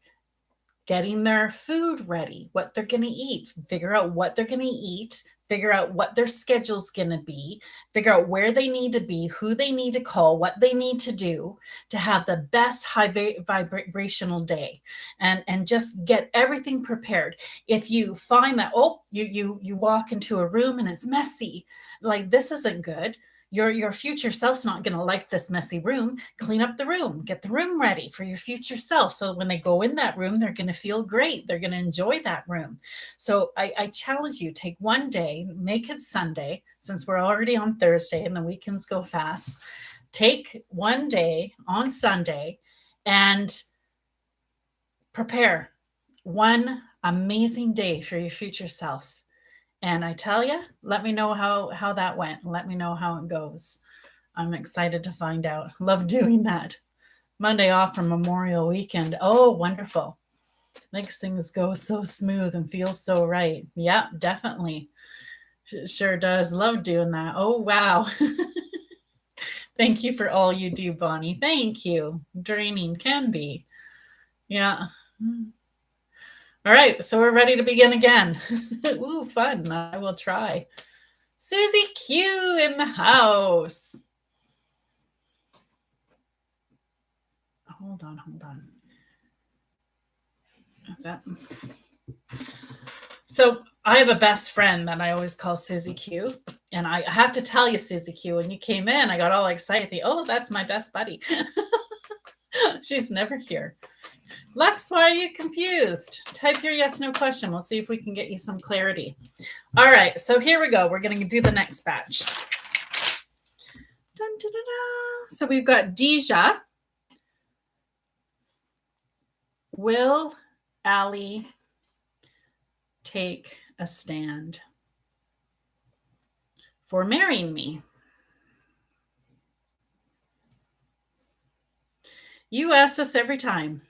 getting their food ready, what they're going to eat, figure out what they're going to eat, figure out what their schedule's going to be, figure out where they need to be, who they need to call, what they need to do to have the best high vibrational day, and just get everything prepared. If you find that, you walk into a room and it's messy, like this isn't good, your future self's not going to like this messy room. Clean up the room, get the room ready for your future self. So when they go in that room, they're going to feel great. They're going to enjoy that room. So I challenge you, take one day, make it Sunday, since we're already on Thursday and the weekends go fast. Take one day on Sunday and prepare one amazing day for your future self. And I tell you, let me know how that went. Let me know how it goes. I'm excited to find out. Love doing that. Monday off from Memorial Weekend. Oh, wonderful. Makes things go so smooth and feel so right. Yeah, definitely. Sure does. Love doing that. Oh, wow. Thank you for all you do, Bonnie. Thank you. Draining can be. Yeah. All right, so we're ready to begin again. Ooh, fun. I will try. Susie Q in the house. Hold on. Is that? So I have a best friend that I always call Susie Q. And I have to tell you, Susie Q, when you came in, I got all excited. Oh, that's my best buddy. She's never here. Lex, why are you confused? Type your yes, no question. We'll see if we can get you some clarity. All right, so here we go. We're going to do the next batch. Dun, dun, dun, dun. So we've got Deja. Will Allie take a stand for marrying me? You ask this every time.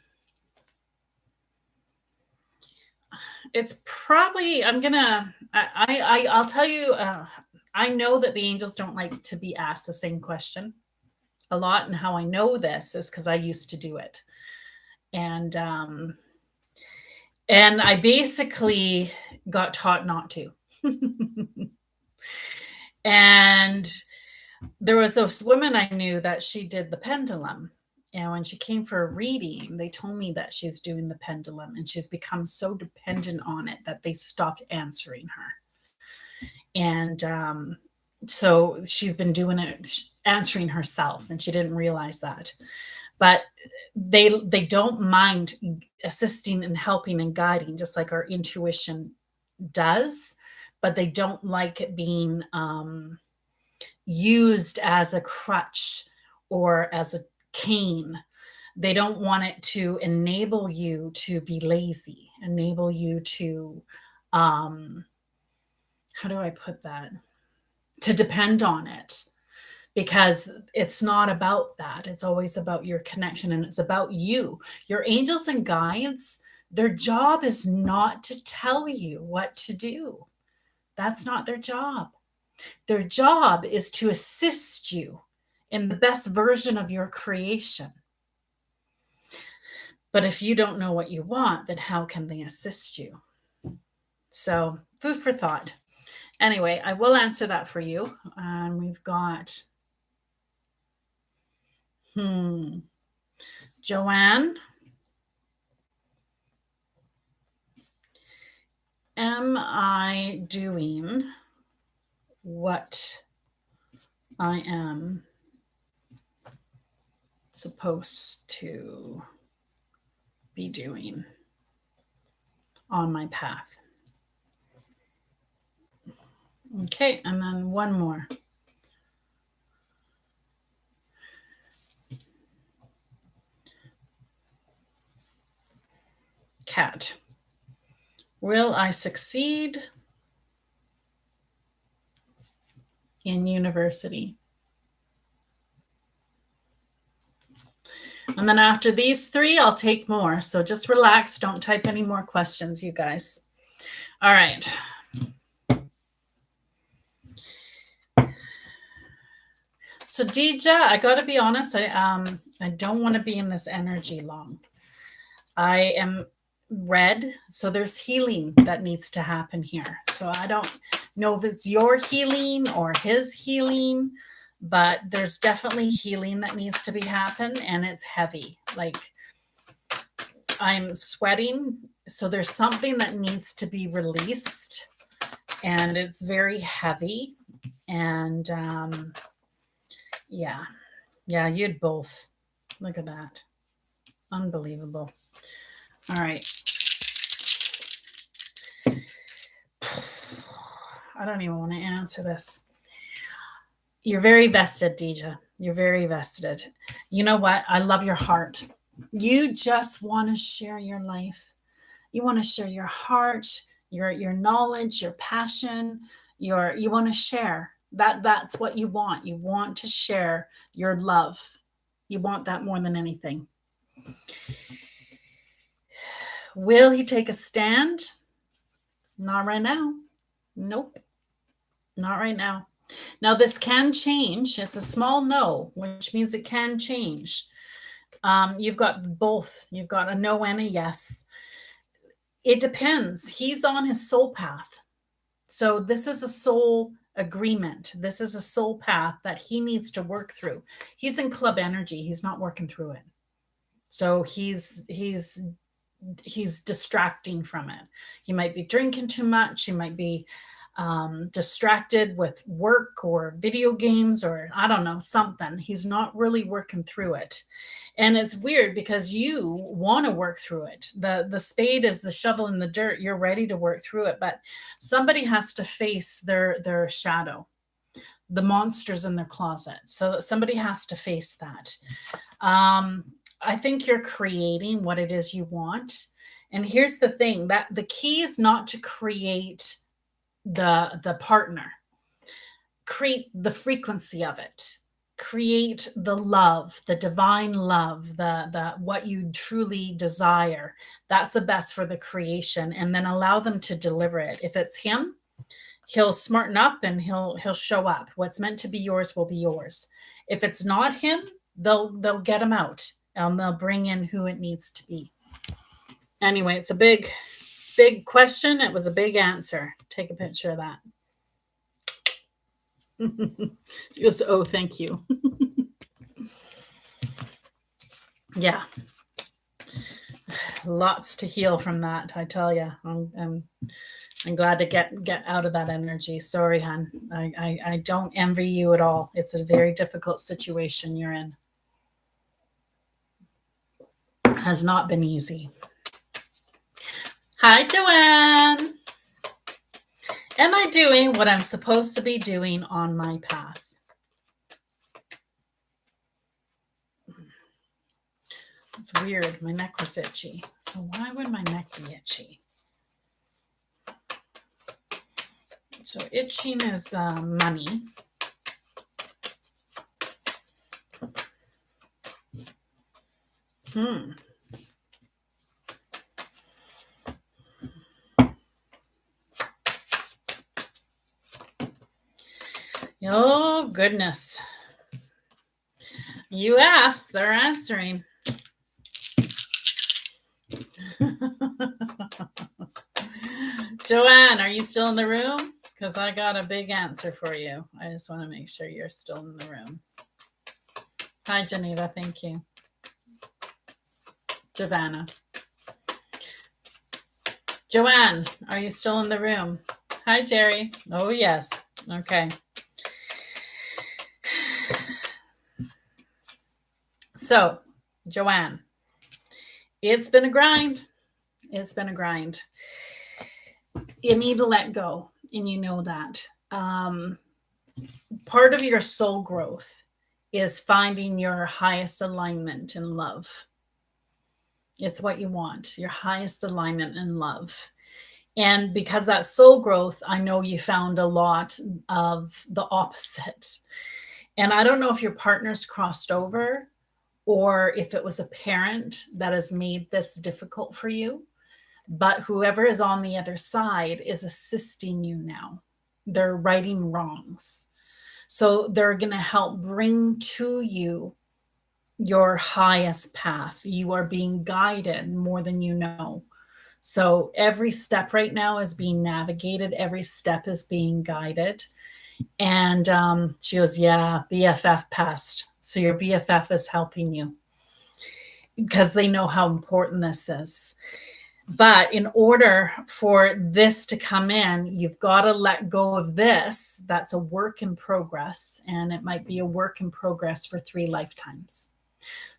It's probably, I'll tell you, I know that the angels don't like to be asked the same question a lot. And how I know this is because I used to do it. And I basically got taught not to. And there was this woman I knew that she did the pendulum. And when she came for a reading, they told me that she was doing the pendulum and she's become so dependent on it that they stopped answering her. And so she's been doing it, answering herself, and she didn't realize that. But they don't mind assisting and helping and guiding, just like our intuition does, but they don't like it being used as a crutch or as a cane. They don't want it to enable you to be lazy, enable you to, how do I put that? To depend on it, because it's not about that. It's always about your connection, and it's about you. Your angels and guides, their job is not to tell you what to do. That's not their job. Their job is to assist you in the best version of your creation. But if you don't know what you want, then how can they assist you? So, food for thought. Anyway, I will answer that for you. And we've got Joanne. Am I doing what I am supposed to be doing on my path? Okay, and then one more. Cat. Will I succeed in university? And then after these three, I'll take more. So just relax. Don't type any more questions, you guys. All right. So Deja, I got to be honest. I don't want to be in this energy long. I am red, so there's healing that needs to happen here. So I don't know if it's your healing or his healing, but there's definitely healing that needs to be happen, and it's heavy. Like, I'm sweating, so there's something that needs to be released, and it's very heavy. And yeah, you had both. Look at that. Unbelievable. All right. I don't even want to answer this. You're very vested, Deja. You're very vested. You know what? I love your heart. You just want to share your life. You want to share your heart, your knowledge, your passion. You want to share. That's what you want. You want to share your love. You want that more than anything. Will he take a stand? Not right now. Nope. Not right now. Now, this can change. It's a small no, which means it can change. You've got both. You've got a no and a yes. It depends. He's on his soul path. So this is a soul agreement. This is a soul path that he needs to work through. He's in club energy. He's not working through it. So he's he's distracting from it. He might be drinking too much. He might be distracted with work or video games, or I don't know, something. He's not really working through it. And it's weird because you want to work through it. The spade is the shovel in the dirt. You're ready to work through it, but somebody has to face their shadow, the monsters in their closet. So somebody has to face that. I think you're creating what it is you want. And here's the thing, that the key is not to create the partner. Create the frequency of it. Create the love, the divine love, the what you truly desire. That's the best for the creation. And then allow them to deliver it. If it's him, he'll smarten up and he'll show up. What's meant to be yours will be yours. If it's not him, they'll get him out and they'll bring in who it needs to be. Anyway, it's a big question. It was a big answer. Take a picture of that. She goes, oh, thank you. Yeah. Lots to heal from that, I tell you. I'm glad to get out of that energy. Sorry, hon. I don't envy you at all. It's a very difficult situation you're in. It has not been easy. Hi, Joanne. Am I doing what I'm supposed to be doing on my path? It's weird. My neck was itchy. So why would my neck be itchy? So itching is money. Oh, goodness. You asked, they're answering. Joanne, are you still in the room? Because I got a big answer for you. I just want to make sure you're still in the room. Hi, Geneva. Thank you. Giovanna. Joanne, are you still in the room? Hi, Jerry. Oh, yes. Okay. So, Joanne, it's been a grind. It's been a grind. You need to let go, and you know that. Part of your soul growth is finding your highest alignment in love. It's what you want, your highest alignment in love. And because that's soul growth, I know you found a lot of the opposite. And I don't know if your partner's crossed over or if it was a parent that has made this difficult for you. But whoever is on the other side is assisting you now. They're righting wrongs. So they're going to help bring to you your highest path. You are being guided more than you know. So every step right now is being navigated. Every step is being guided. And she goes, yeah, BFF passed. So your BFF is helping you because they know how important this is. But in order for this to come in, you've got to let go of this. That's a work in progress. And it might be a work in progress for 3 lifetimes.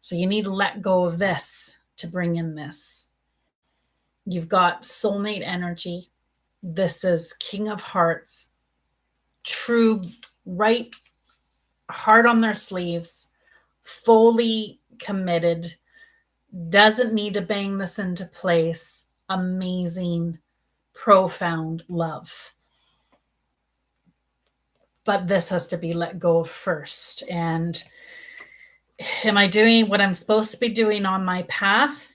So you need to let go of this to bring in this. You've got soulmate energy. This is King of Hearts. True, right heart on their sleeves, fully committed, doesn't need to bang this into place. Amazing, profound love. But this has to be let go of first. And am I doing what I'm supposed to be doing on my path?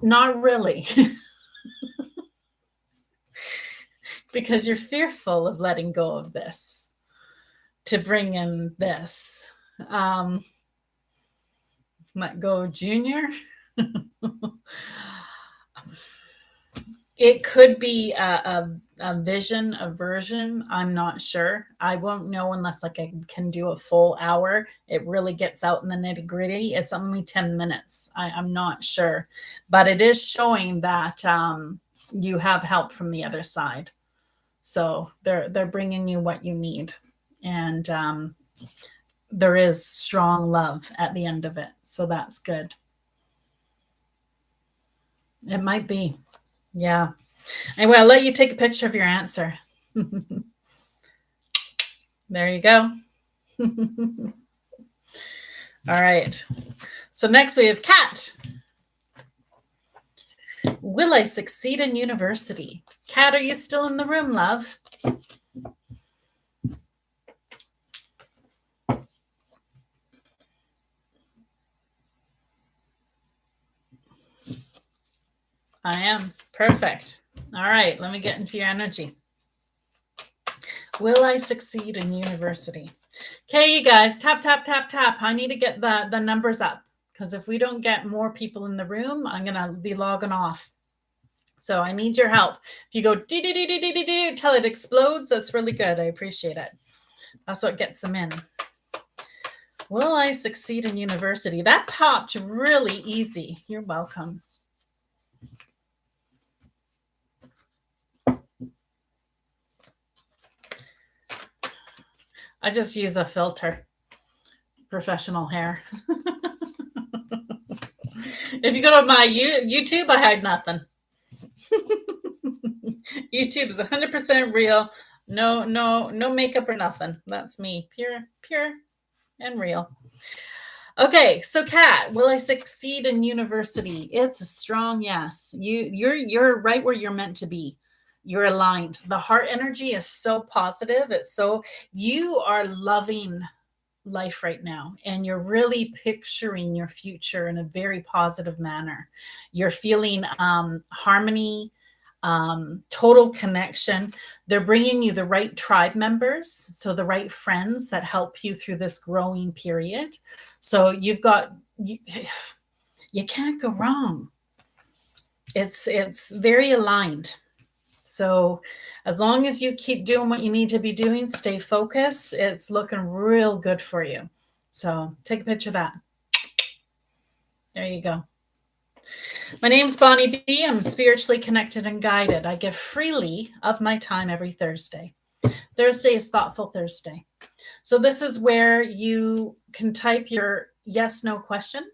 Not really. Because you're fearful of letting go of this to bring in this. Let go, Junior. It could be a vision, a version. I'm not sure. I won't know unless like I can do a full hour. It really gets out in the nitty gritty. It's only 10 minutes. I'm not sure, but it is showing that you have help from the other side. So they're bringing you what you need, and there is strong love at the end of it. So that's good. It might be, yeah. Anyway, I'll let you take a picture of your answer. There you go. All right. So next we have Kat. Will I succeed in university? Kat, are you still in the room, love? I am. Perfect. All right. Let me get into your energy. Will I succeed in university? Okay, you guys, tap, tap, tap, tap. I need to get the numbers up because if we don't get more people in the room, I'm going to be logging off. So I need your help. If you go do do do do do do do till it explodes, that's really good. I appreciate it. That's what gets them in. Will I succeed in university? That popped really easy. You're welcome. I just use a filter. Professional hair. If you go to my YouTube, I hide nothing. YouTube is 100% real. No makeup or nothing. That's me. Pure and real. Okay, so Kat, will I succeed in university? It's a strong yes. You're right where you're meant to be. You're aligned. The heart energy is so positive. You are loving life right now, and you're really picturing your future in a very positive manner. You're feeling harmony, total connection. They're bringing you the right tribe members, so the right friends that help you through this growing period. So you can't go wrong. It's very aligned. So as long as you keep doing what you need to be doing, stay focused, it's looking real good for you. So take a picture of that. There you go. My name's Bonnie B. I'm spiritually connected and guided. I give freely of my time every Thursday. Thursday is Thoughtful Thursday. So this is where you can type your yes, no question.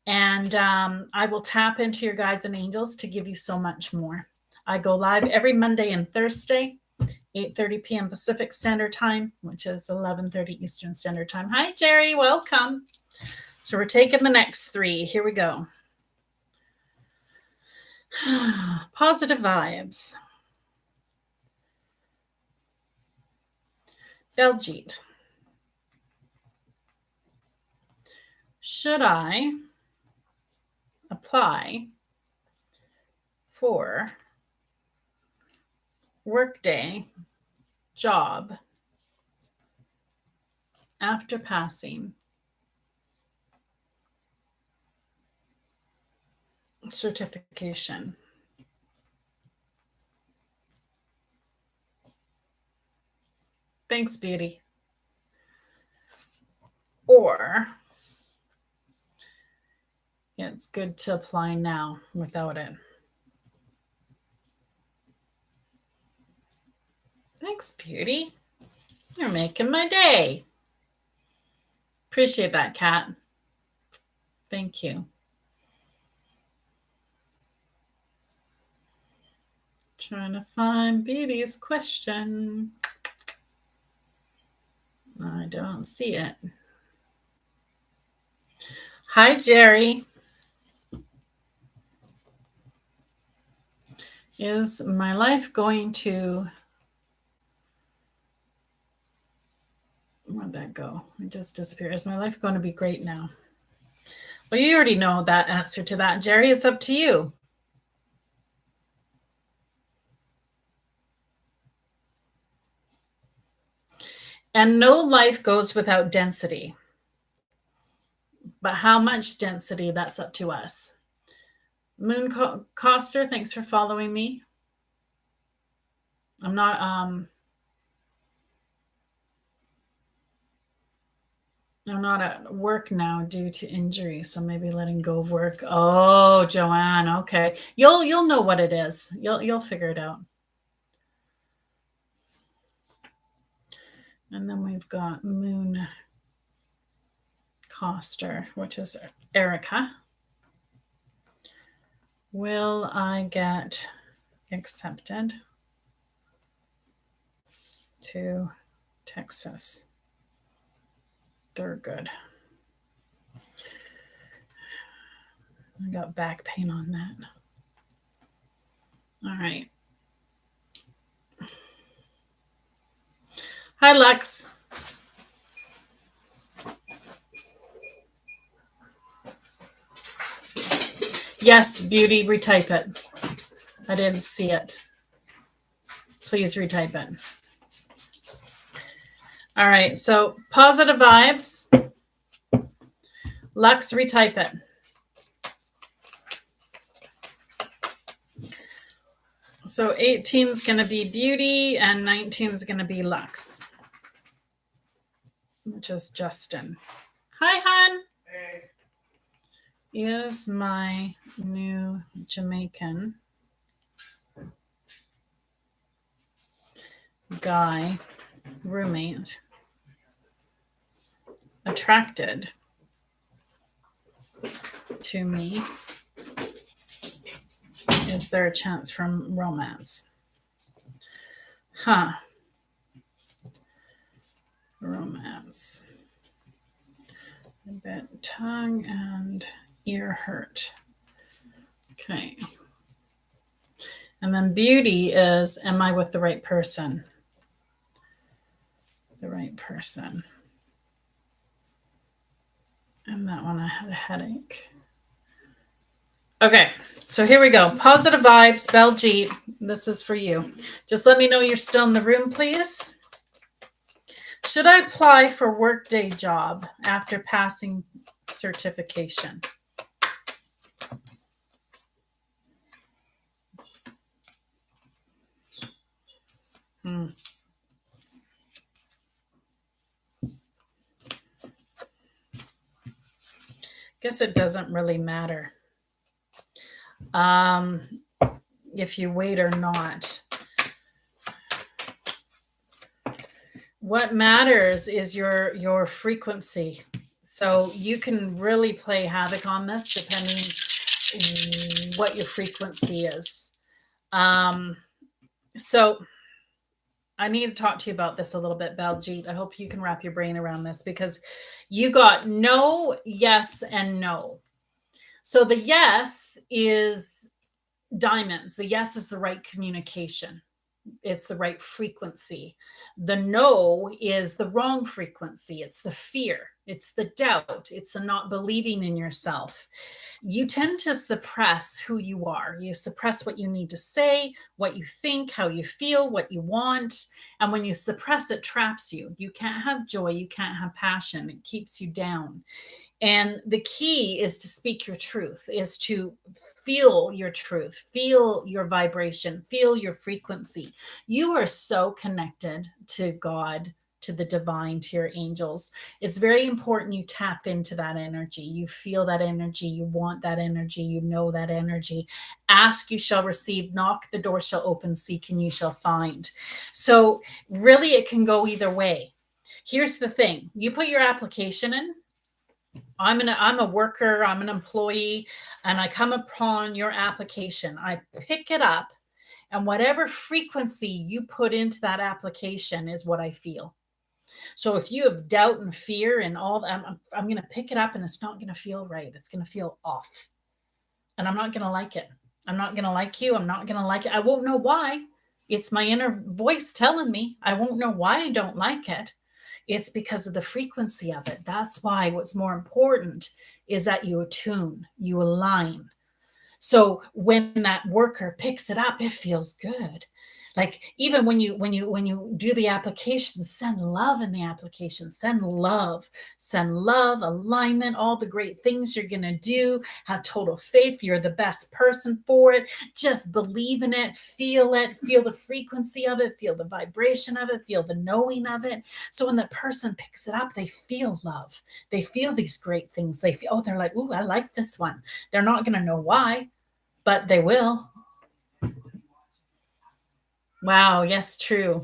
And I will tap into your guides and angels to give you so much more. I go live every Monday and Thursday, 8:30 p.m. Pacific Standard Time, which is 11:30 Eastern Standard Time. Hi, Jerry. Welcome. So we're taking the next 3. Here we go. Positive vibes. Beljeet. Should I apply for workday job after passing certification? Thanks, beauty. Or it's good to apply now without it. Thanks, beauty. You're making my day. Appreciate that, Kat. Thank you. Trying to find Beauty's question. I don't see it. Hi, Jerry. Is my life going to... Where'd that go? It just disappeared. Is my life going to be great now? Well, you already know that answer to that, Jerry. It's up to you. And no life goes without density. But how much density, that's up to us. Moon Coster, thanks for following me. I'm not at work now due to injury, so maybe letting go of work. Oh, Joanne, okay. You'll know what it is. You'll figure it out. And then we've got Moon Coster, which is Erica. Will I get accepted to Texas? Thurgood. I got back pain on that. All right. Hi, Lex. Yes, Beauty, retype it. I didn't see it. Please retype it. All right, so positive vibes. Lux, retype it. So 18 is going to be Beauty and 19 is going to be Lux, which is Justin. Hi, hon. Hey. Is my new Jamaican guy roommate attracted to me? Is there a chance from romance? Romance. A bit tongue and ear hurt. Okay. And then Beauty is, am I with the right person? The right person. And that one I had a headache. Okay, so here we go. Positive vibes, Beljeet. This is for you. Just let me know you're still in the room, please. Should I apply for workday job after passing certification? Guess it doesn't really matter if you wait or not. What matters is your frequency. So you can really play havoc on this depending what your frequency is. So I need to talk to you about this a little bit, Baljeet. I hope you can wrap your brain around this because you got no, yes, and no. So the yes is diamonds. The yes is the right communication. It's the right frequency. The no is the wrong frequency. It's the fear. It's the doubt. It's the not believing in yourself. You tend to suppress who you are. You suppress what you need to say, what you think, how you feel, what you want. And when you suppress, it traps you. You can't have joy. You can't have passion. It keeps you down. And the key is to speak your truth, is to feel your truth, feel your vibration, feel your frequency. You are so connected to God, to the divine, to your angels. It's very important you tap into that energy. You feel that energy. You want that energy. You know that energy. Ask, you shall receive. Knock, the door shall open. Seek, and you shall find. So really, it can go either way. Here's the thing. You put your application in. I'm a worker, I'm an employee, and I come upon your application. I pick it up, and whatever frequency you put into that application is what I feel. So if you have doubt and fear and all that, I'm going to pick it up and it's not going to feel right. It's going to feel off. And I'm not going to like it. I'm not going to like you. I'm not going to like it. I won't know why. It's my inner voice telling me. I won't know why I don't like it. It's because of the frequency of it. That's why what's more important is that you attune, you align. So when that worker picks it up, it feels good. Like even when you do the application, send love in the application. Send love, alignment, all the great things you're going to do. Have total faith you're the best person for it. Just believe in it, feel the frequency of it, feel the vibration of it, feel the knowing of it. So when the person picks it up, they feel love. They feel these great things. They feel, oh, they're like, ooh, I like this one. They're not going to know why, but they will. Wow, yes, true.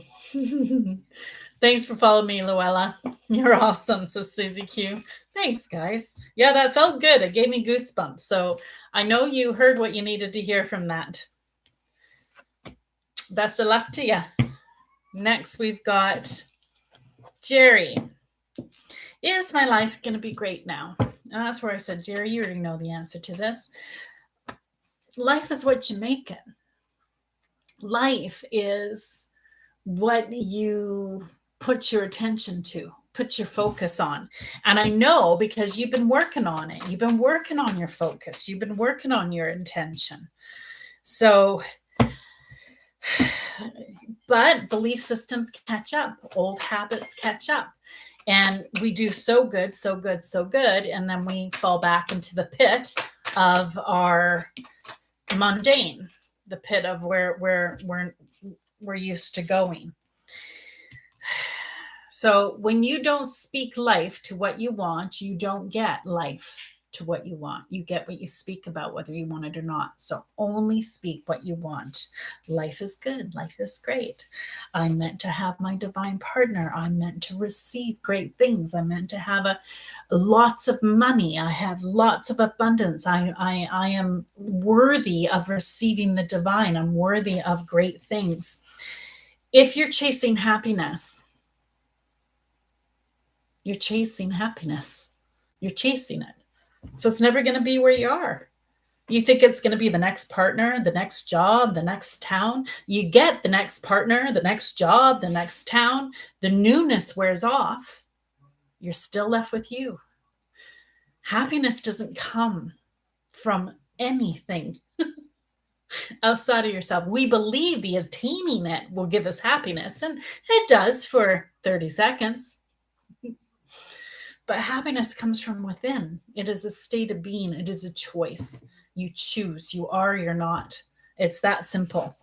Thanks for following me, Luella. You're awesome, says Susie Q. Thanks, guys. Yeah, that felt good. It gave me goosebumps. So I know you heard what you needed to hear from that. Best of luck to you. Next, we've got Jerry. Is my life going to be great now? And that's where I said, Jerry, you already know the answer to this. Life is what you make it. Life is what you put your attention to, put your focus on. And I know because you've been working on it. You've been working on your focus. You've been working on your intention. So, but belief systems catch up. Old habits catch up. And we do so good. And then we fall back into the pit of our mundane, the pit of where we're used to going. So when you don't speak life to what you want, you don't get life to what you want. You get what you speak about, whether you want it or not. So only speak what you want. Life is good. Life is great. I'm meant to have my divine partner. I'm meant to receive great things. I'm meant to have lots of money. I have lots of abundance. I am worthy of receiving the divine. I'm worthy of great things. If you're chasing happiness, you're chasing happiness. You're chasing it. So it's never going to be where you are. You think it's going to be the next partner, the next job, the next town. You get the next partner, the next job, the next town. The newness wears off. You're still left with you. Happiness doesn't come from anything outside of yourself. We believe the attaining it will give us happiness, and it does for 30 seconds. But happiness comes from within. It is a state of being. It is a choice. You choose. You are, you're not. It's that simple.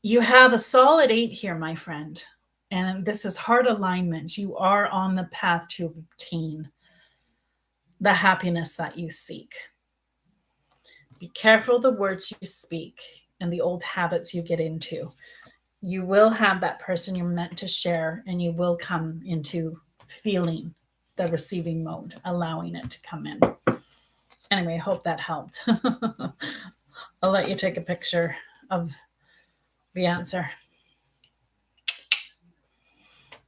You have a solid 8 here, my friend. And this is heart alignment. You are on the path to obtain the happiness that you seek. Be careful the words you speak and the old habits you get into. You will have that person you're meant to share, and you will come into feeling the receiving mode, allowing it to come in. Anyway, I hope that helped. I'll let you take a picture of the answer.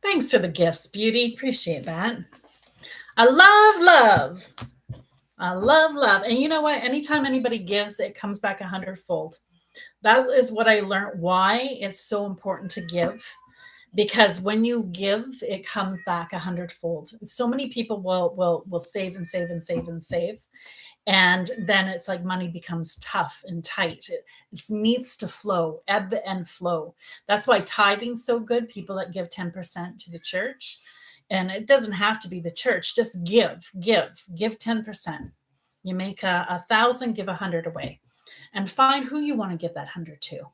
Thanks for the gifts, Beauty. Appreciate that. I love. I love. And you know what? Anytime anybody gives, it comes back 100-fold. That is what I learned, why it's so important to give. Because when you give, it comes back 100-fold. So many people will save and save and save and save. And then it's like money becomes tough and tight. It needs to flow, ebb and flow. That's why tithing's so good. People that give 10% to the church. And it doesn't have to be the church. Just give 10%. You make 1,000, give 100 away. And find who you want to give that 100 to.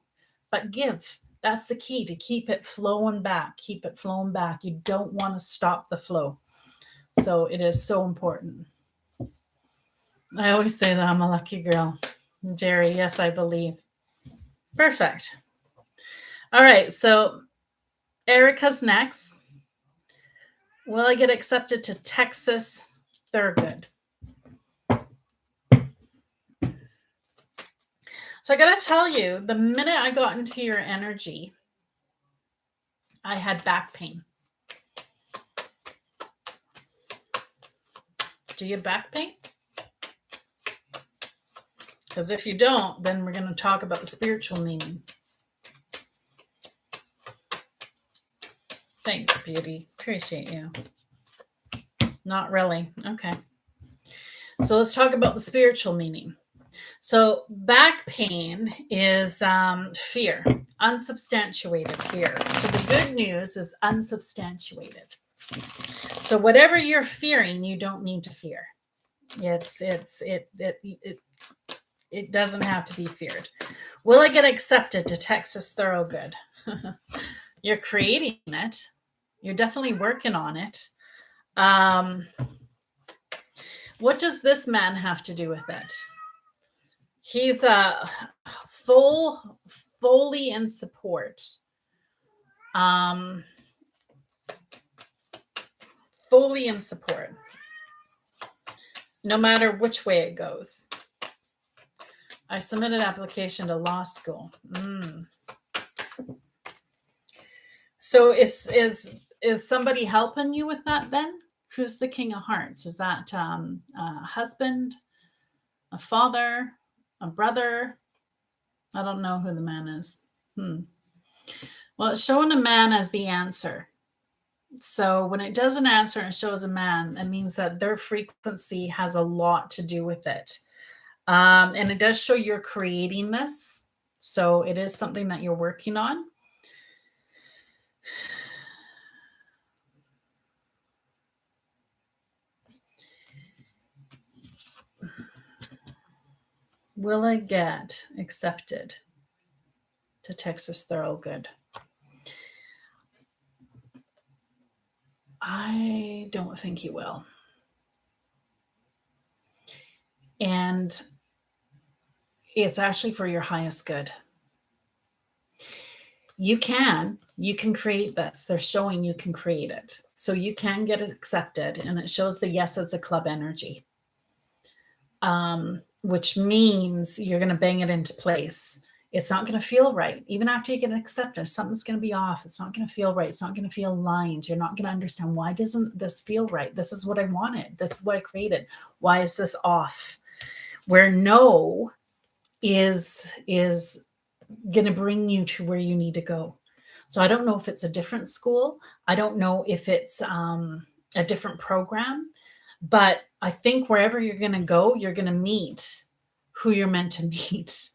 But give. That's the key, to keep it flowing back. Keep it flowing back. You don't want to stop the flow. So it is so important. I always say that I'm a lucky girl. Jerry, yes, I believe. Perfect. All right, so Erica's next. Will I get accepted to Texas Thurgood? So I got to tell you, the minute I got into your energy, I had back pain. Do you have back pain? Because if you don't, then we're going to talk about the spiritual meaning. Thanks, Beauty. Appreciate you. Not really. Okay. So let's talk about the spiritual meaning. So back pain is fear, unsubstantiated fear. So the good news is unsubstantiated. So whatever you're fearing, you don't need to fear. It doesn't have to be feared. Will I get accepted to Texas Thoroughgood? You're creating it. You're definitely working on it. What does this man have to do with it? He's fully in support. Fully in support. No matter which way it goes. I submitted application to law school. So is somebody helping you with that then? Who's the King of Hearts? Is that a husband, a father, a brother? I don't know who the man is. Well, it's showing a man as the answer. So when it does an answer and shows a man, that means that their frequency has a lot to do with it. And it does show you're creating this. So it is something that you're working on. Will I get accepted to Texas Thoroughgood? I don't think you will. And it's actually for your highest good. You can create this. They're showing you can create it. So you can get accepted, and it shows the yes as a club energy. Which means you're going to bang it into place. It's not going to feel right. Even after you get accepted, something's going to be off. It's not going to feel right. It's not going to feel aligned. You're not going to understand, why doesn't this feel right? This is what I wanted. This is what I created. Why is this off? Where no is going to bring you to where you need to go. So I don't know if it's a different school. I don't know if it's a different program. But I think wherever you're going to go, you're going to meet who you're meant to meet.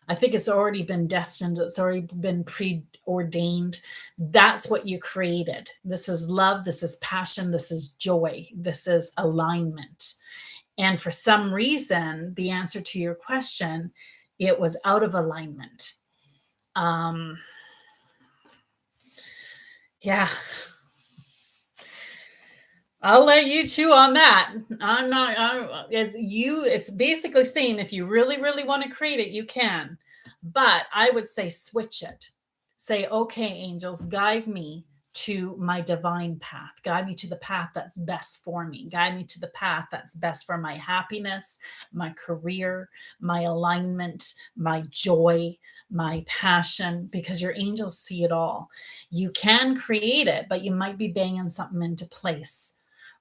I think it's already been destined. It's already been preordained. That's what you created. This is love. This is passion. This is joy. This is alignment. And for some reason, the answer to your question, it was out of alignment. Yeah. I'll let you chew on that. It's basically saying if you really, really want to create it, you can. But I would say switch it. Say, okay, angels, guide me to my divine path. Guide me to the path that's best for me. Guide me to the path that's best for my happiness, my career, my alignment, my joy, my passion, because your angels see it all. You can create it, but you might be banging something into place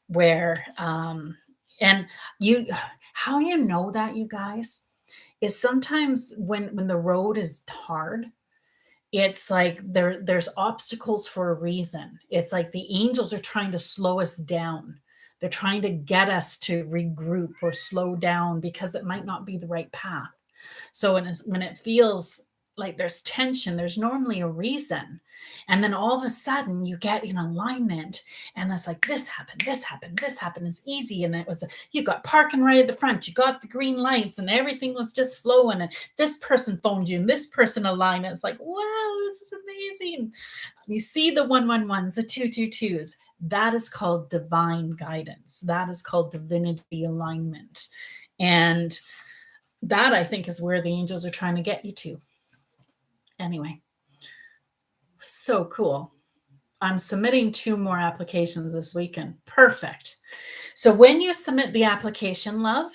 where and you, how you know that, you guys, is sometimes when the road is hard, it's like there's obstacles for a reason. It's like the angels are trying to slow us down. They're trying to get us to regroup or slow down because it might not be the right path. So when it feels like there's tension, there's normally a reason. And then all of a sudden you get in alignment, and it's like, this happened. It's easy. And it was, you got parking right at the front, you got the green lights, and everything was just flowing. And this person phoned you, and this person aligned. It's like, wow, this is amazing. You see the 111s, the 222s. That is called divine guidance. That is called divinity alignment. And that, I think, is where the angels are trying to get you to. Anyway, so cool. I'm submitting 2 more applications this weekend. Perfect. So when you submit the application, love,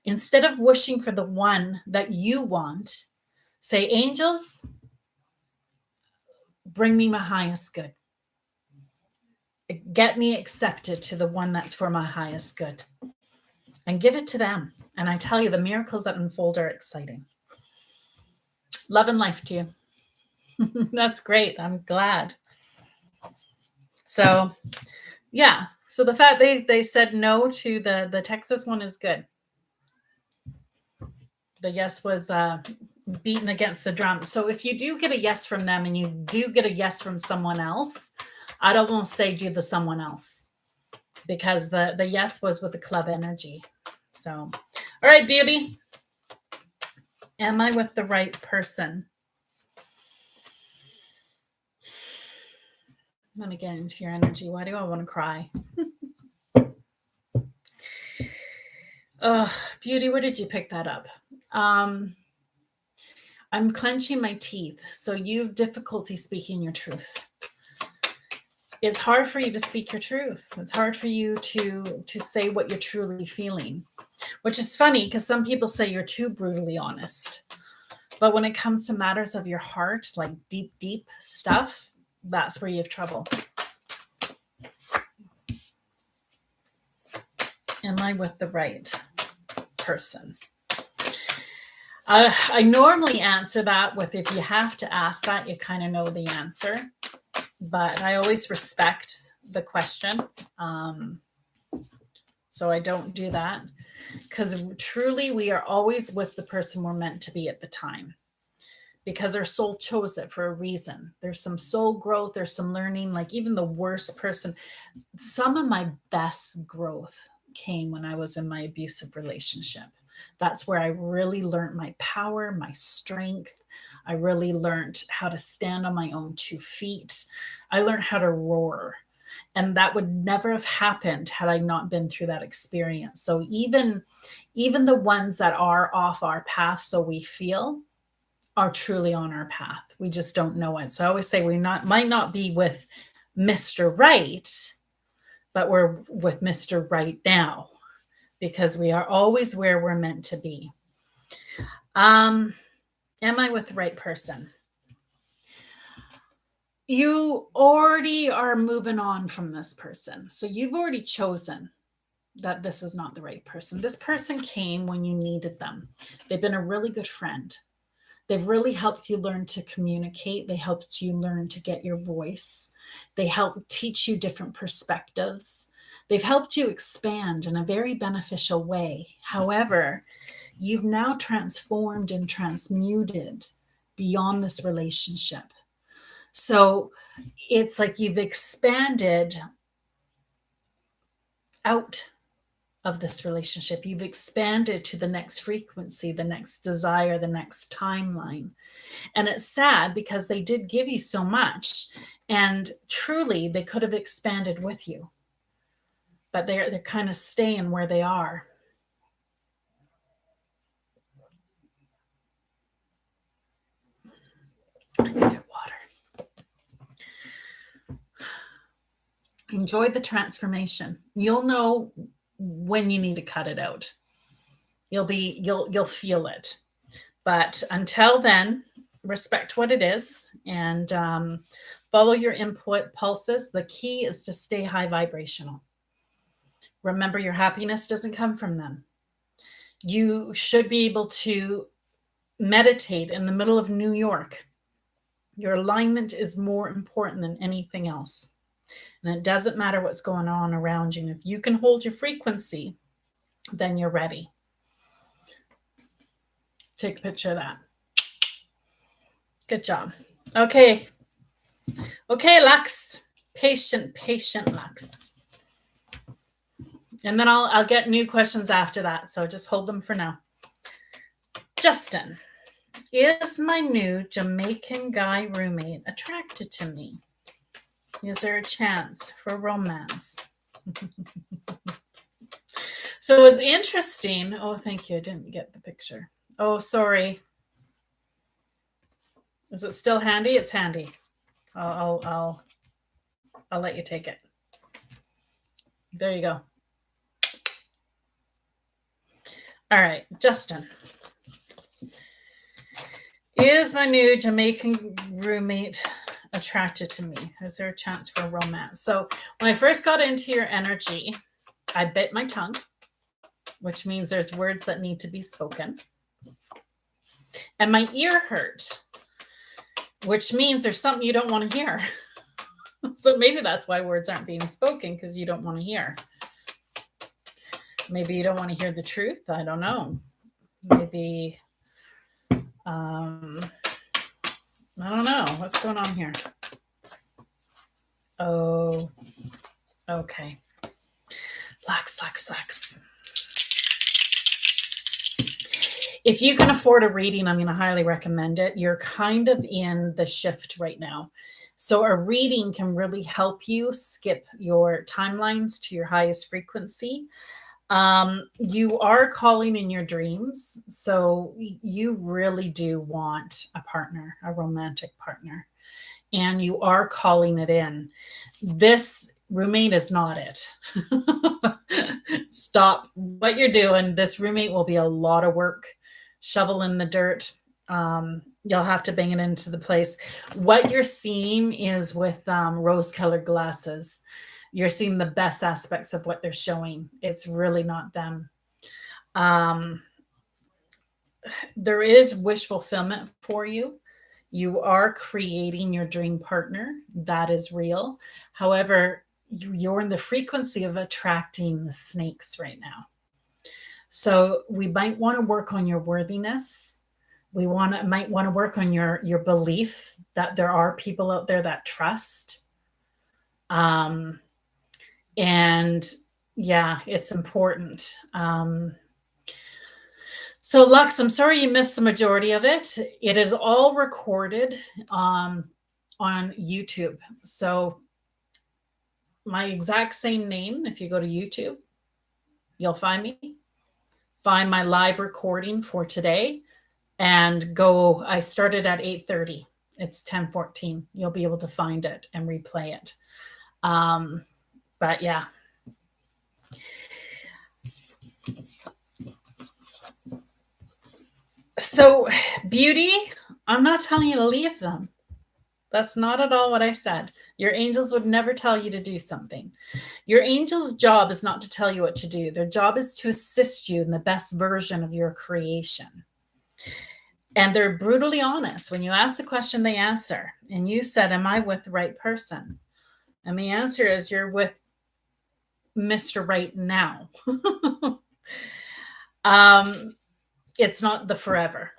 instead of wishing for the one that you want, say, angels, bring me my highest good. Get me accepted to the one that's for my highest good. And give it to them. And I tell you, the miracles that unfold are exciting. Love and life to you. That's great. I'm glad. So, yeah. So the fact they said no to the Texas one is good. The yes was beaten against the drum. So if you do get a yes from them and you do get a yes from someone else, I don't want to say do the someone else, because the yes was with the club energy. So, all right, beauty. Am I with the right person? Let me get into your energy. Why do I want to cry? Oh, beauty, where did you pick that up? I'm clenching my teeth. So you have difficulty speaking your truth. It's hard for you to speak your truth. It's hard for you to say what you're truly feeling, which is funny because some people say you're too brutally honest. But when it comes to matters of your heart, like deep, deep stuff, that's where you have trouble. Am I with the right person? I normally answer that with, if you have to ask that, you kind of know the answer. But I always respect the question. So I don't do that, because truly we are always with the person we're meant to be at the time, because our soul chose it for a reason. There's some soul growth, there's some learning. Like even the worst person, some of my best growth came when I was in my abusive relationship. That's where I really learned my power, my strength. I really learned how to stand on my own 2 feet. I learned how to roar. And that would never have happened had I not been through that experience. So even the ones that are off our path, so we feel, are truly on our path. We just don't know it. So I always say we might not be with Mr. Right, but we're with Mr. Right now, because we are always where we're meant to be. Am I with the right person? You already are moving on from this person. So you've already chosen that this is not the right person. This person came when you needed them. They've been a really good friend. They've really helped you learn to communicate. They helped you learn to get your voice. They help teach you different perspectives. They've helped you expand in a very beneficial way. However, you've now transformed and transmuted beyond this relationship. So it's like you've expanded out of this relationship. You've expanded to the next frequency, the next desire, the next timeline. And it's sad because they did give you so much, and truly they could have expanded with you, but they're kind of staying where they are. I needed water. Enjoy the transformation. You'll know when you need to cut it out. You'll feel it. But until then, respect what it is, and follow your input pulses. The key is to stay high vibrational. Remember, your happiness doesn't come from them. You should be able to meditate in the middle of New York. Your alignment is more important than anything else. And it doesn't matter what's going on around you. If you can hold your frequency, then you're ready. Take a picture of that. Good job. Okay, Lux. Patient Lux. And then I'll get new questions after that. So just hold them for now. Justin, is my new Jamaican guy roommate attracted to me? Is there a chance for romance? So it was interesting. Oh, thank you. I didn't get the picture. Oh, sorry. Is it still handy? It's handy. I'll let you take it. There you go. All right, Justin. Is my new Jamaican roommate attracted to me? Is there a chance for romance? So when I first got into your energy, I bit my tongue, which means there's words that need to be spoken. And my ear hurt, which means there's something you don't want to hear. So maybe that's why words aren't being spoken, because you don't want to hear. Maybe you don't want to hear the truth. I don't know. Maybe I don't know what's going on here. Oh, okay. Lux. If you can afford a reading, I'm going to highly recommend it. You're kind of in the shift right now. So a reading can really help you skip your timelines to your highest frequency. You are calling in your dreams. So you really do want a partner, a romantic partner, and you are calling it in. This roommate is not it. Stop what you're doing. This roommate will be a lot of work. Shovel in the dirt. You'll have to bang it into the place. What you're seeing is with rose-colored glasses. You're seeing the best aspects of what they're showing. It's really not them. There is wish fulfillment for you. You are creating your dream partner. That is real. However, you're in the frequency of attracting the snakes right now. So we might want to work on your worthiness. We might want to work on your belief that there are people out there that trust. And yeah, it's important. So Lux, I'm sorry you missed the majority of it. It is all recorded on YouTube. So my exact same name, if you go to YouTube, you'll find me. Find my live recording for today and go. I started at 8:30. It's 10:14. You'll be able to find it and replay it. But yeah. So beauty, I'm not telling you to leave them. That's not at all what I said. Your angels would never tell you to do something. Your angel's job is not to tell you what to do. Their job is to assist you in the best version of your creation. And they're brutally honest. When you ask a question, they answer. And you said, am I with the right person? And the answer is you're with Mr. Right now. It's not the forever.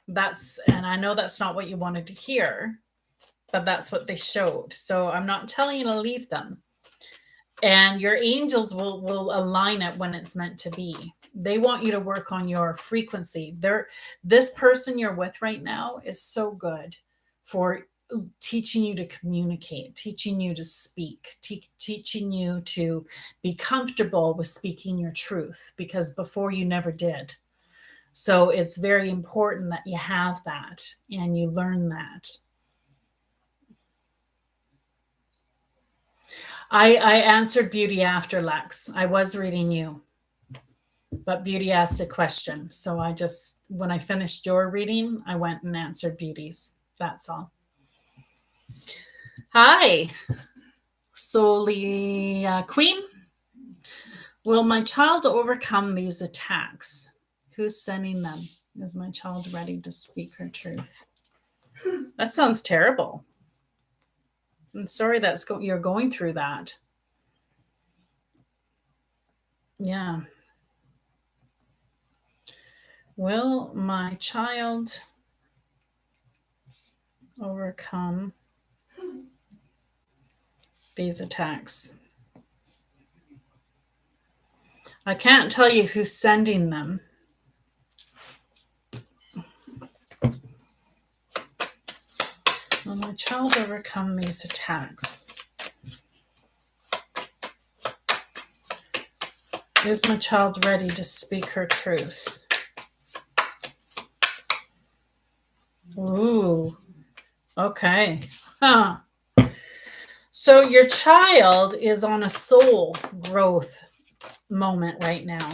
And I know that's not what you wanted to hear, but that's what they showed. So I'm not telling you to leave them. And your angels will align it when it's meant to be. They want you to work on your frequency. This person you're with right now is so good for teaching you to communicate, teaching you to speak, teaching you to be comfortable with speaking your truth, because before you never did. So it's very important that you have that and you learn that. I answered Beauty after Lex. I was reading you, but Beauty asked a question. So when I finished your reading, I went and answered Beauty's. That's all. Hi, Soli Queen. Will my child overcome these attacks? Who's sending them? Is my child ready to speak her truth? That sounds terrible. I'm sorry you're going through that. Yeah. Will my child overcome these attacks? I can't tell you who's sending them. Will my child overcome these attacks? Is my child ready to speak her truth? Ooh, okay. Huh. So your child is on a soul growth moment right now.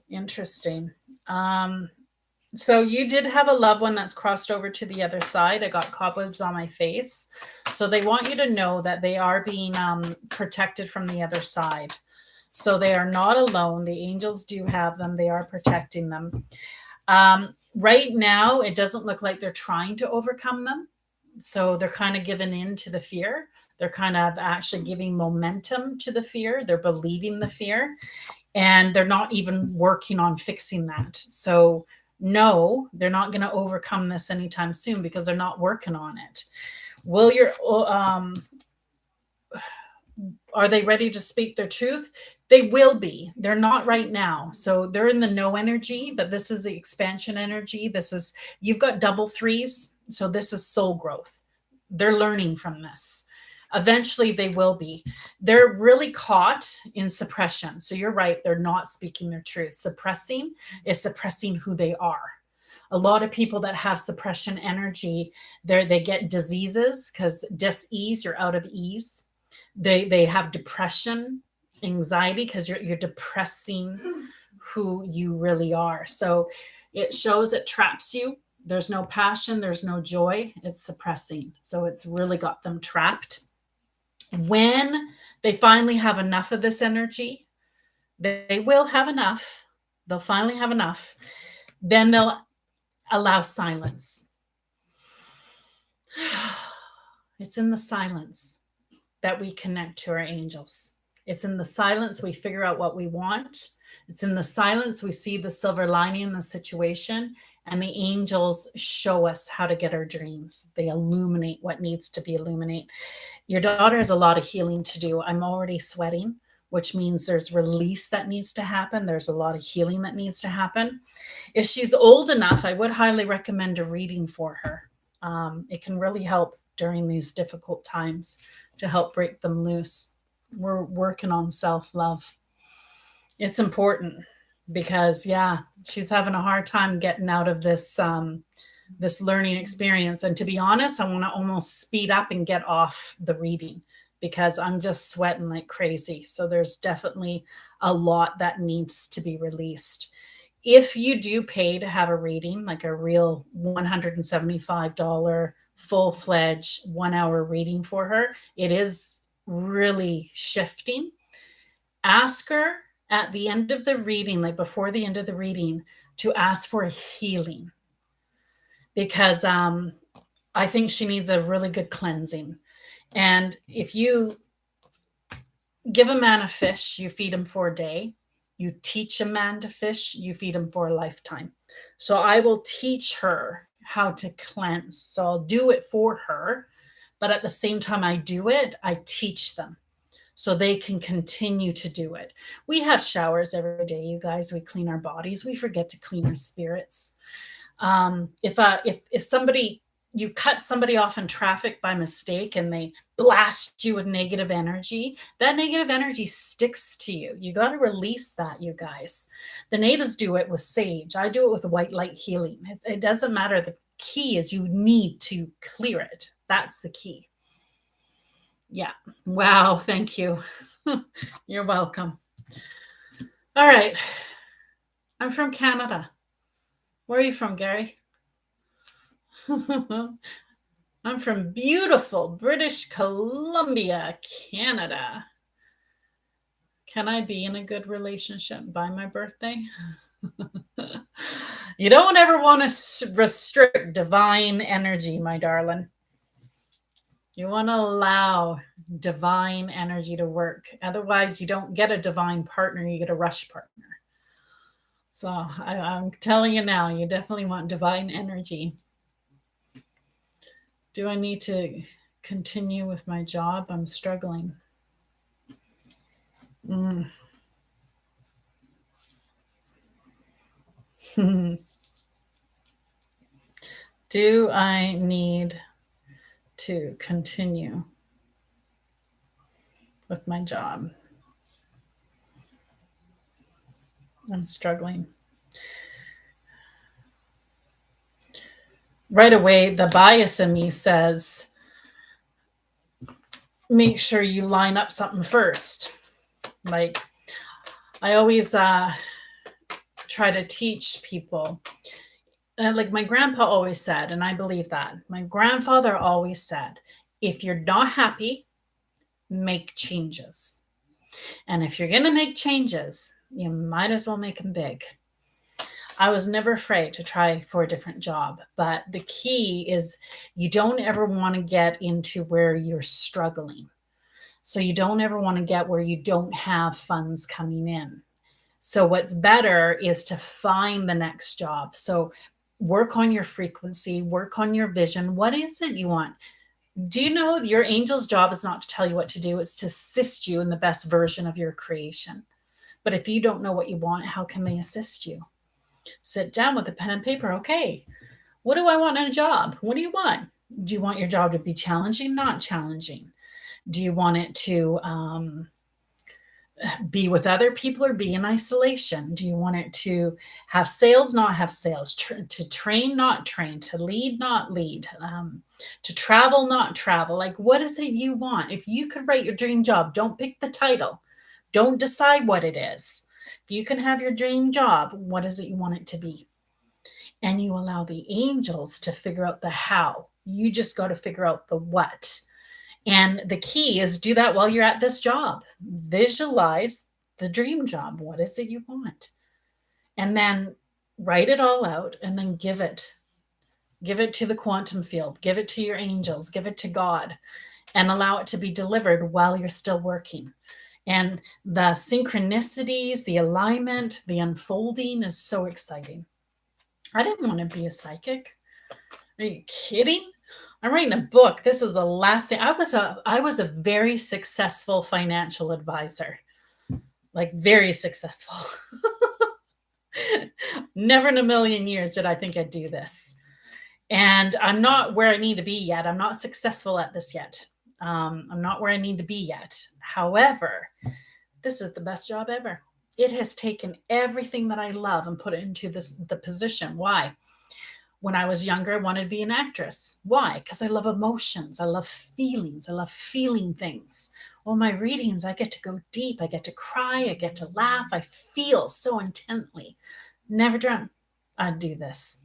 Interesting. So you did have a loved one that's crossed over to the other side. I got cobwebs on my face. So they want you to know that they are being protected from the other side. So they are not alone. The angels do have them. They are protecting them. Right now, it doesn't look like they're trying to overcome them. So they're kind of giving in to the fear. They're kind of actually giving momentum to the fear. They're believing the fear. And they're not even working on fixing that. So no, they're not going to overcome this anytime soon because they're not working on it. Will your are they ready to speak their truth? They will be. They're not right now. So they're in the no energy, but this is the expansion energy. This is, you've got double threes. So this is soul growth. They're learning from this. Eventually they will be. They're really caught in suppression. So you're right. They're not speaking their truth. Suppressing is suppressing who they are. A lot of people that have suppression energy, they get diseases because dis-ease, you're out of ease. They have depression, anxiety, because you're depressing who you really are. So it shows it traps you. There's no passion, there's no joy. It's suppressing. So it's really got them trapped. When they finally have enough of this energy, they will have enough. They'll finally have enough. Then they'll allow silence. It's in the silence that we connect to our angels. It's in the silence we figure out what we want. It's in the silence we see the silver lining in the situation, and the angels show us how to get our dreams. They illuminate what needs to be illuminated. Your daughter has a lot of healing to do. I'm already sweating, which means there's release that needs to happen. There's a lot of healing that needs to happen. If she's old enough, I would highly recommend a reading for her. It can really help during these difficult times to help break them loose. We're working on self-love. It's important because, yeah, she's having a hard time getting out of this this learning experience. And to be honest, I want to almost speed up and get off the reading because I'm just sweating like crazy. So there's definitely a lot that needs to be released. If you do pay to have a reading, like a real $175 full-fledged 1 hour reading for her, it is really shifting. Ask her at the end of the reading, like before the end of the reading, to ask for a healing, because I think she needs a really good cleansing. And if you give a man a fish, you feed him for a day. You teach a man to fish, you feed him for a lifetime. So I will teach her how to cleanse. So I'll do it for her, but at the same time I do it, I teach them so they can continue to do it. We have showers every day, you guys. We clean our bodies. We forget to clean our spirits. If somebody, you cut somebody off in traffic by mistake and they blast you with negative energy, that negative energy sticks to you. You got to release that, you guys. The natives do it with sage. I do it with white light healing. It doesn't matter. The key is you need to clear it. That's the key. Yeah. Wow. Thank you. You're welcome. All right. I'm from Canada. Where are you from, Gary? I'm from beautiful British Columbia, Canada. Can I be in a good relationship by my birthday? You don't ever want to restrict divine energy, my darling. You want to allow divine energy to work. Otherwise, you don't get a divine partner, you get a rush partner. So I'm telling you now, you definitely want divine energy. Do I need to continue with my job? I'm struggling. Do I need to continue with my job? I'm struggling. Right away, the bias in me says, make sure you line up something first. Like, I always try to teach people. Like my grandpa always said, and I believe that. My grandfather always said, if you're not happy, make changes. And if you're going to make changes, you might as well make them big. I was never afraid to try for a different job, but the key is you don't ever want to get into where you're struggling. So you don't ever want to get where you don't have funds coming in. So what's better is to find the next job. So work on your frequency, work on your vision. What is it you want? Do you know your angel's job is not to tell you what to do, it's to assist you in the best version of your creation. But if you don't know what you want, how can they assist you? Sit down with a pen and paper. Okay, what do I want in a job? What do you want? Do you want your job to be challenging, not challenging? Do you want it to be with other people or be in isolation? Do you want it to have sales, not have sales? To train, not train? To lead, not lead? To travel, not travel? Like, what is it you want? If you could write your dream job, don't pick the title. Don't decide what it is. If you can have your dream job, what is it you want it to be? And you allow the angels to figure out the how. You just got to figure out the what. And the key is do that while you're at this job. Visualize the dream job. What is it you want? And then write it all out and then give it. Give it to the quantum field. Give it to your angels. Give it to God and allow it to be delivered while you're still working. And the synchronicities, the alignment, the unfolding is so exciting. I didn't want to be a psychic. Are you kidding? I'm writing a book. This is the last thing. I was a very successful financial advisor. Like very successful. Never in a million years did I think I'd do this. And I'm not where I need to be yet. I'm not successful at this yet. I'm not where I need to be yet. However, this is the best job ever. It has taken everything that I love and put it into the position. Why? When I was younger, I wanted to be an actress. Why? Because I love emotions. I love feelings. I love feeling things. Well, my readings, I get to go deep. I get to cry. I get to laugh. I feel so intently. Never dreamt I'd do this.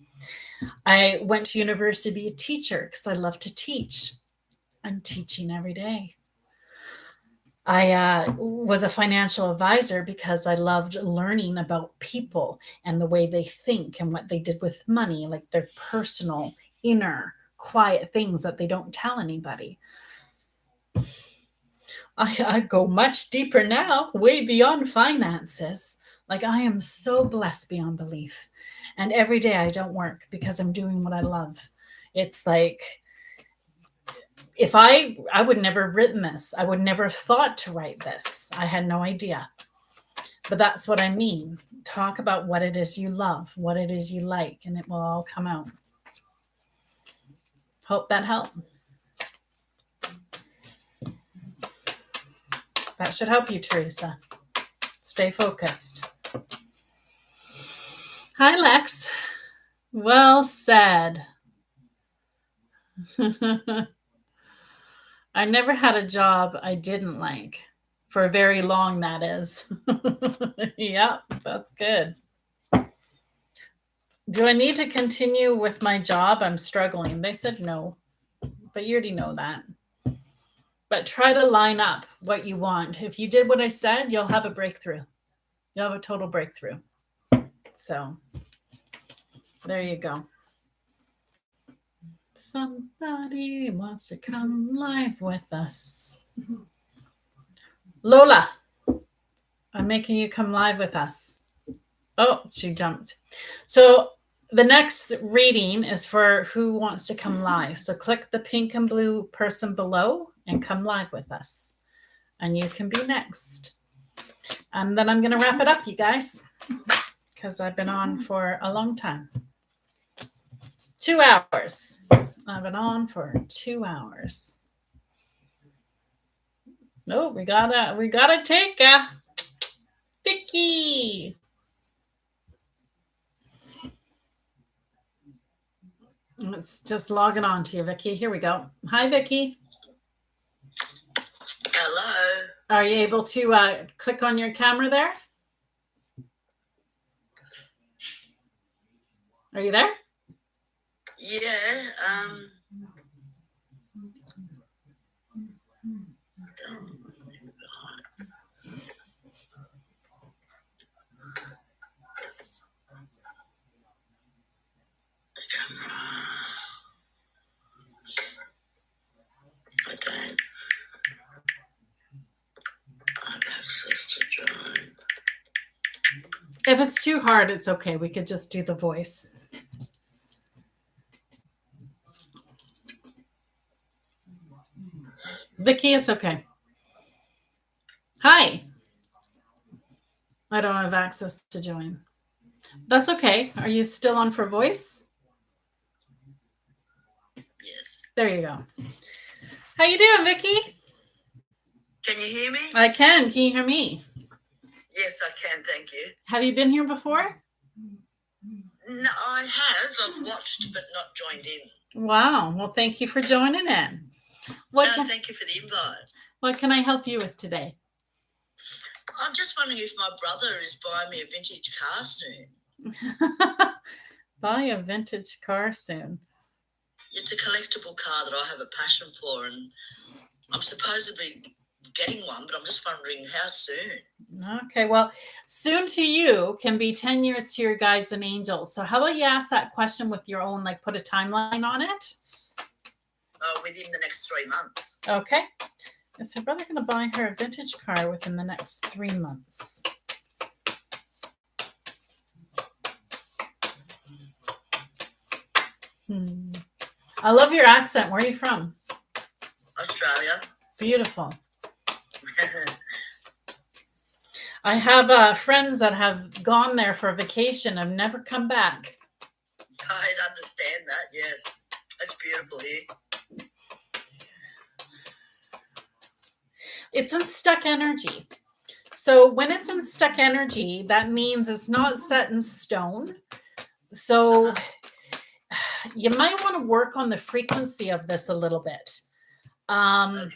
I went to university to be a teacher because I love to teach. I'm teaching every day. I was a financial advisor because I loved learning about people and the way they think and what they did with money, like their personal, inner, quiet things that they don't tell anybody. I go much deeper now, way beyond finances. Like I am so blessed beyond belief. And every day I don't work because I'm doing what I love. It's like, if I would never have written this. I would never have thought to write this. I had no idea. But that's what I mean. Talk about what it is you love, what it is you like, and it will all come out. Hope that helped. That should help you, Teresa. Stay focused. Hi, Lex. Well said. I never had a job I didn't like. For very long, that is. Yep, that's good. Do I need to continue with my job? I'm struggling. They said no, but you already know that. But try to line up what you want. If you did what I said, you'll have a breakthrough. You'll have a total breakthrough. So there you go. Somebody wants to come live with us. Lola, I'm making you come live with us. Oh, she jumped. So the next reading is for who wants to come live. So click the pink and blue person below and come live with us. And you can be next. And then I'm going to wrap it up, you guys, because I've been on for a long time. 2 hours. I've been on for 2 hours. Oh, we gotta take Vicky. Let's just log it on to you, Vicky. Here we go. Hi, Vicky. Hello. Are you able to click on your camera there? Are you there? Yeah. I don't have access to join. If it's too hard, it's okay. We could just do the voice. Vicky, it's okay. Hi. I don't have access to join. That's okay. Are you still on for voice? Yes. There you go. How you doing, Vicky? Can you hear me? I can. Can you hear me? Yes, I can. Thank you. Have you been here before? No, I have. I've watched but not joined in. Wow. Well, thank you for joining in. Thank you for the invite. What can I help you with today? I'm just wondering if my brother is buying me a vintage car soon. Buy a vintage car soon. It's a collectible car that I have a passion for, and I'm supposedly getting one, but I'm just wondering how soon. Okay, well, soon to you can be 10 years to your guides and angels. So how about you ask that question with your own, like put a timeline on it? Within the next 3 months. Okay. Is her brother going to buy her a vintage car within the next 3 months? I love your accent. Where are you from? Australia. Beautiful. I have friends that have gone there for a vacation and never come back. I understand that, yes. It's beautiful here. It's in stuck energy. So when it's in stuck energy, that means it's not set in stone. So you might want to work on the frequency of this a little bit. Okay.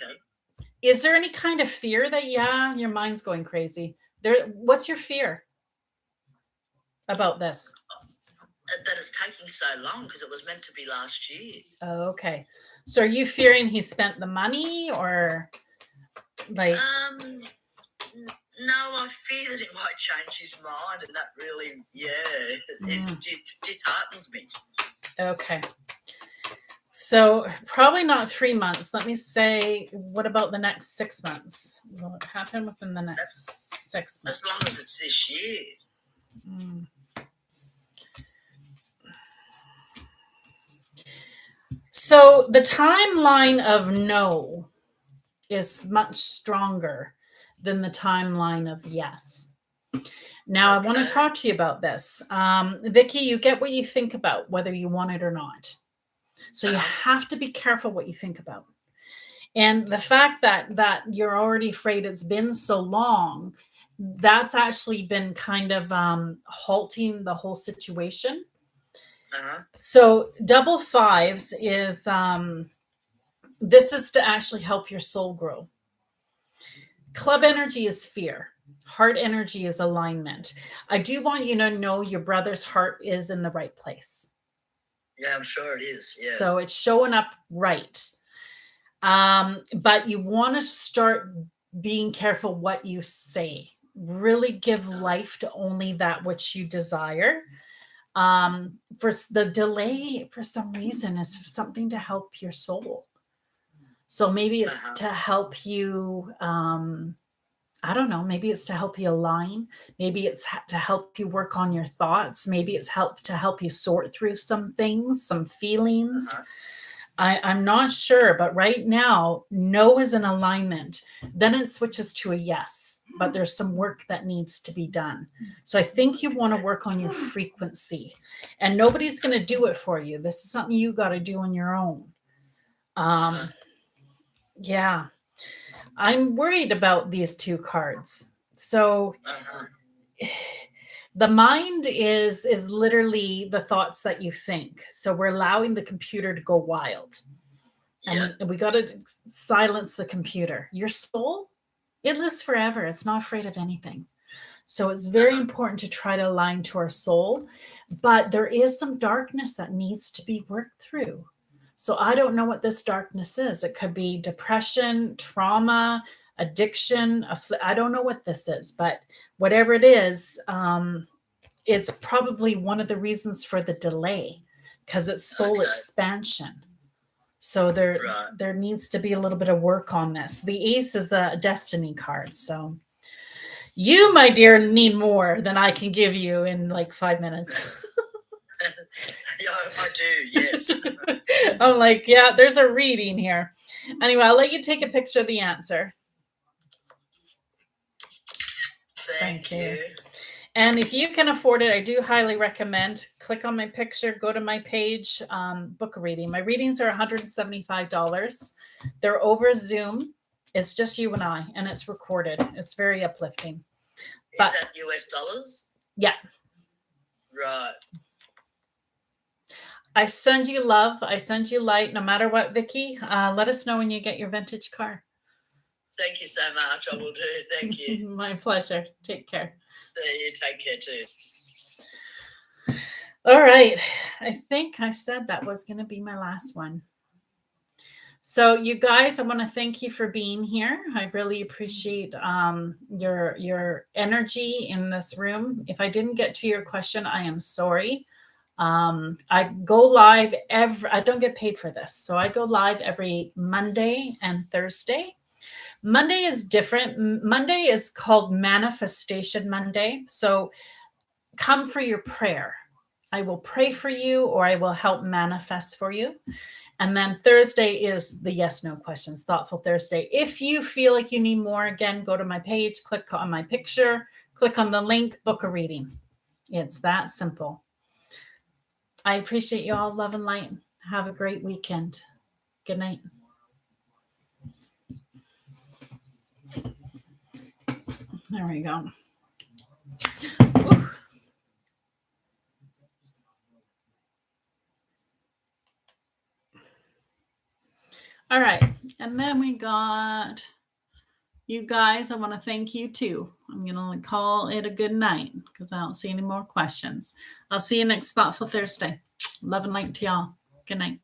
Is there any kind of fear that, your mind's going crazy? What's your fear about this? That it's taking so long because it was meant to be last year. Okay. So are you fearing he spent the money or like... No, I fear that he might change his mind, and that really, it disheartens me. Okay. So probably not 3 months. Let me say, what about the next 6 months? Will it happen within the next 6 months? As long as it's this year. So the timeline of no is much stronger than the timeline of yes. Now, I want to talk to you about this. Vicky, you get what you think about, whether you want it or not. So you have to be careful what you think about. And the fact that you're already afraid it's been so long, that's actually been kind of halting the whole situation. So double fives is, this is to actually help your soul grow. Club energy is fear. Heart energy is alignment. I do want you to know your brother's heart is in the right place. Yeah, I'm sure it is. Yeah. So it's showing up right. But you want to start being careful what you say. Really give life to only that which you desire. For the delay, for some reason, is something to help your soul. So maybe it's to help you, I don't know, maybe it's to help you align. Maybe it's to help you work on your thoughts. Maybe it's to help you sort through some things, some feelings. I'm not sure, but right now, no is in alignment. Then it switches to a yes, but there's some work that needs to be done. So I think you want to work on your frequency, and nobody's going to do it for you. This is something you got to do on your own. Yeah, I'm worried about these two cards. So the mind is literally the thoughts that you think. So we're allowing the computer to go wild. And we got to silence the computer. Your soul, it lives forever. It's not afraid of anything. So it's very important to try to align to our soul. But there is some darkness that needs to be worked through. So I don't know what this darkness is. It could be depression, trauma, addiction. I don't know what this is, but whatever it is, it's probably one of the reasons for the delay, because it's soul expansion. So there needs to be a little bit of work on this. The Ace is a destiny card. So You, my dear, need more than I can give you in like 5 minutes. Yeah, I do, yes. I'm like, yeah, there's a reading here. Anyway, I'll let you take a picture of the answer. Thank you. And if you can afford it, I do highly recommend click on my picture, go to my page, book a reading. My readings are $175. They're over Zoom. It's just you and I, and it's recorded. It's very uplifting. Is that US dollars? Yeah. Right. I send you love. I send you light. No matter what, Vicky, let us know when you get your vintage car. Thank you so much. I will do. Thank you. My pleasure. Take care. You take care too. All right. I think I said that was going to be my last one. So you guys, I want to thank you for being here. I really appreciate your energy in this room. If I didn't get to your question, I am sorry. I go live I don't get paid for this. So I go live every Monday and Thursday. Monday is different. Monday is called Manifestation Monday. So come for your prayer. I will pray for you or I will help manifest for you. And then Thursday is the yes, no questions, Thoughtful Thursday. If you feel like you need more, again, go to my page, click on my picture, click on the link, book a reading. It's that simple. I appreciate you all. Love and light. Have a great weekend. Good night. There we go. Whew. All right. And then we got you guys. I want to thank you too. I'm going to call it a good night because I don't see any more questions. I'll see you next Thoughtful Thursday. Love and light to y'all. Good night.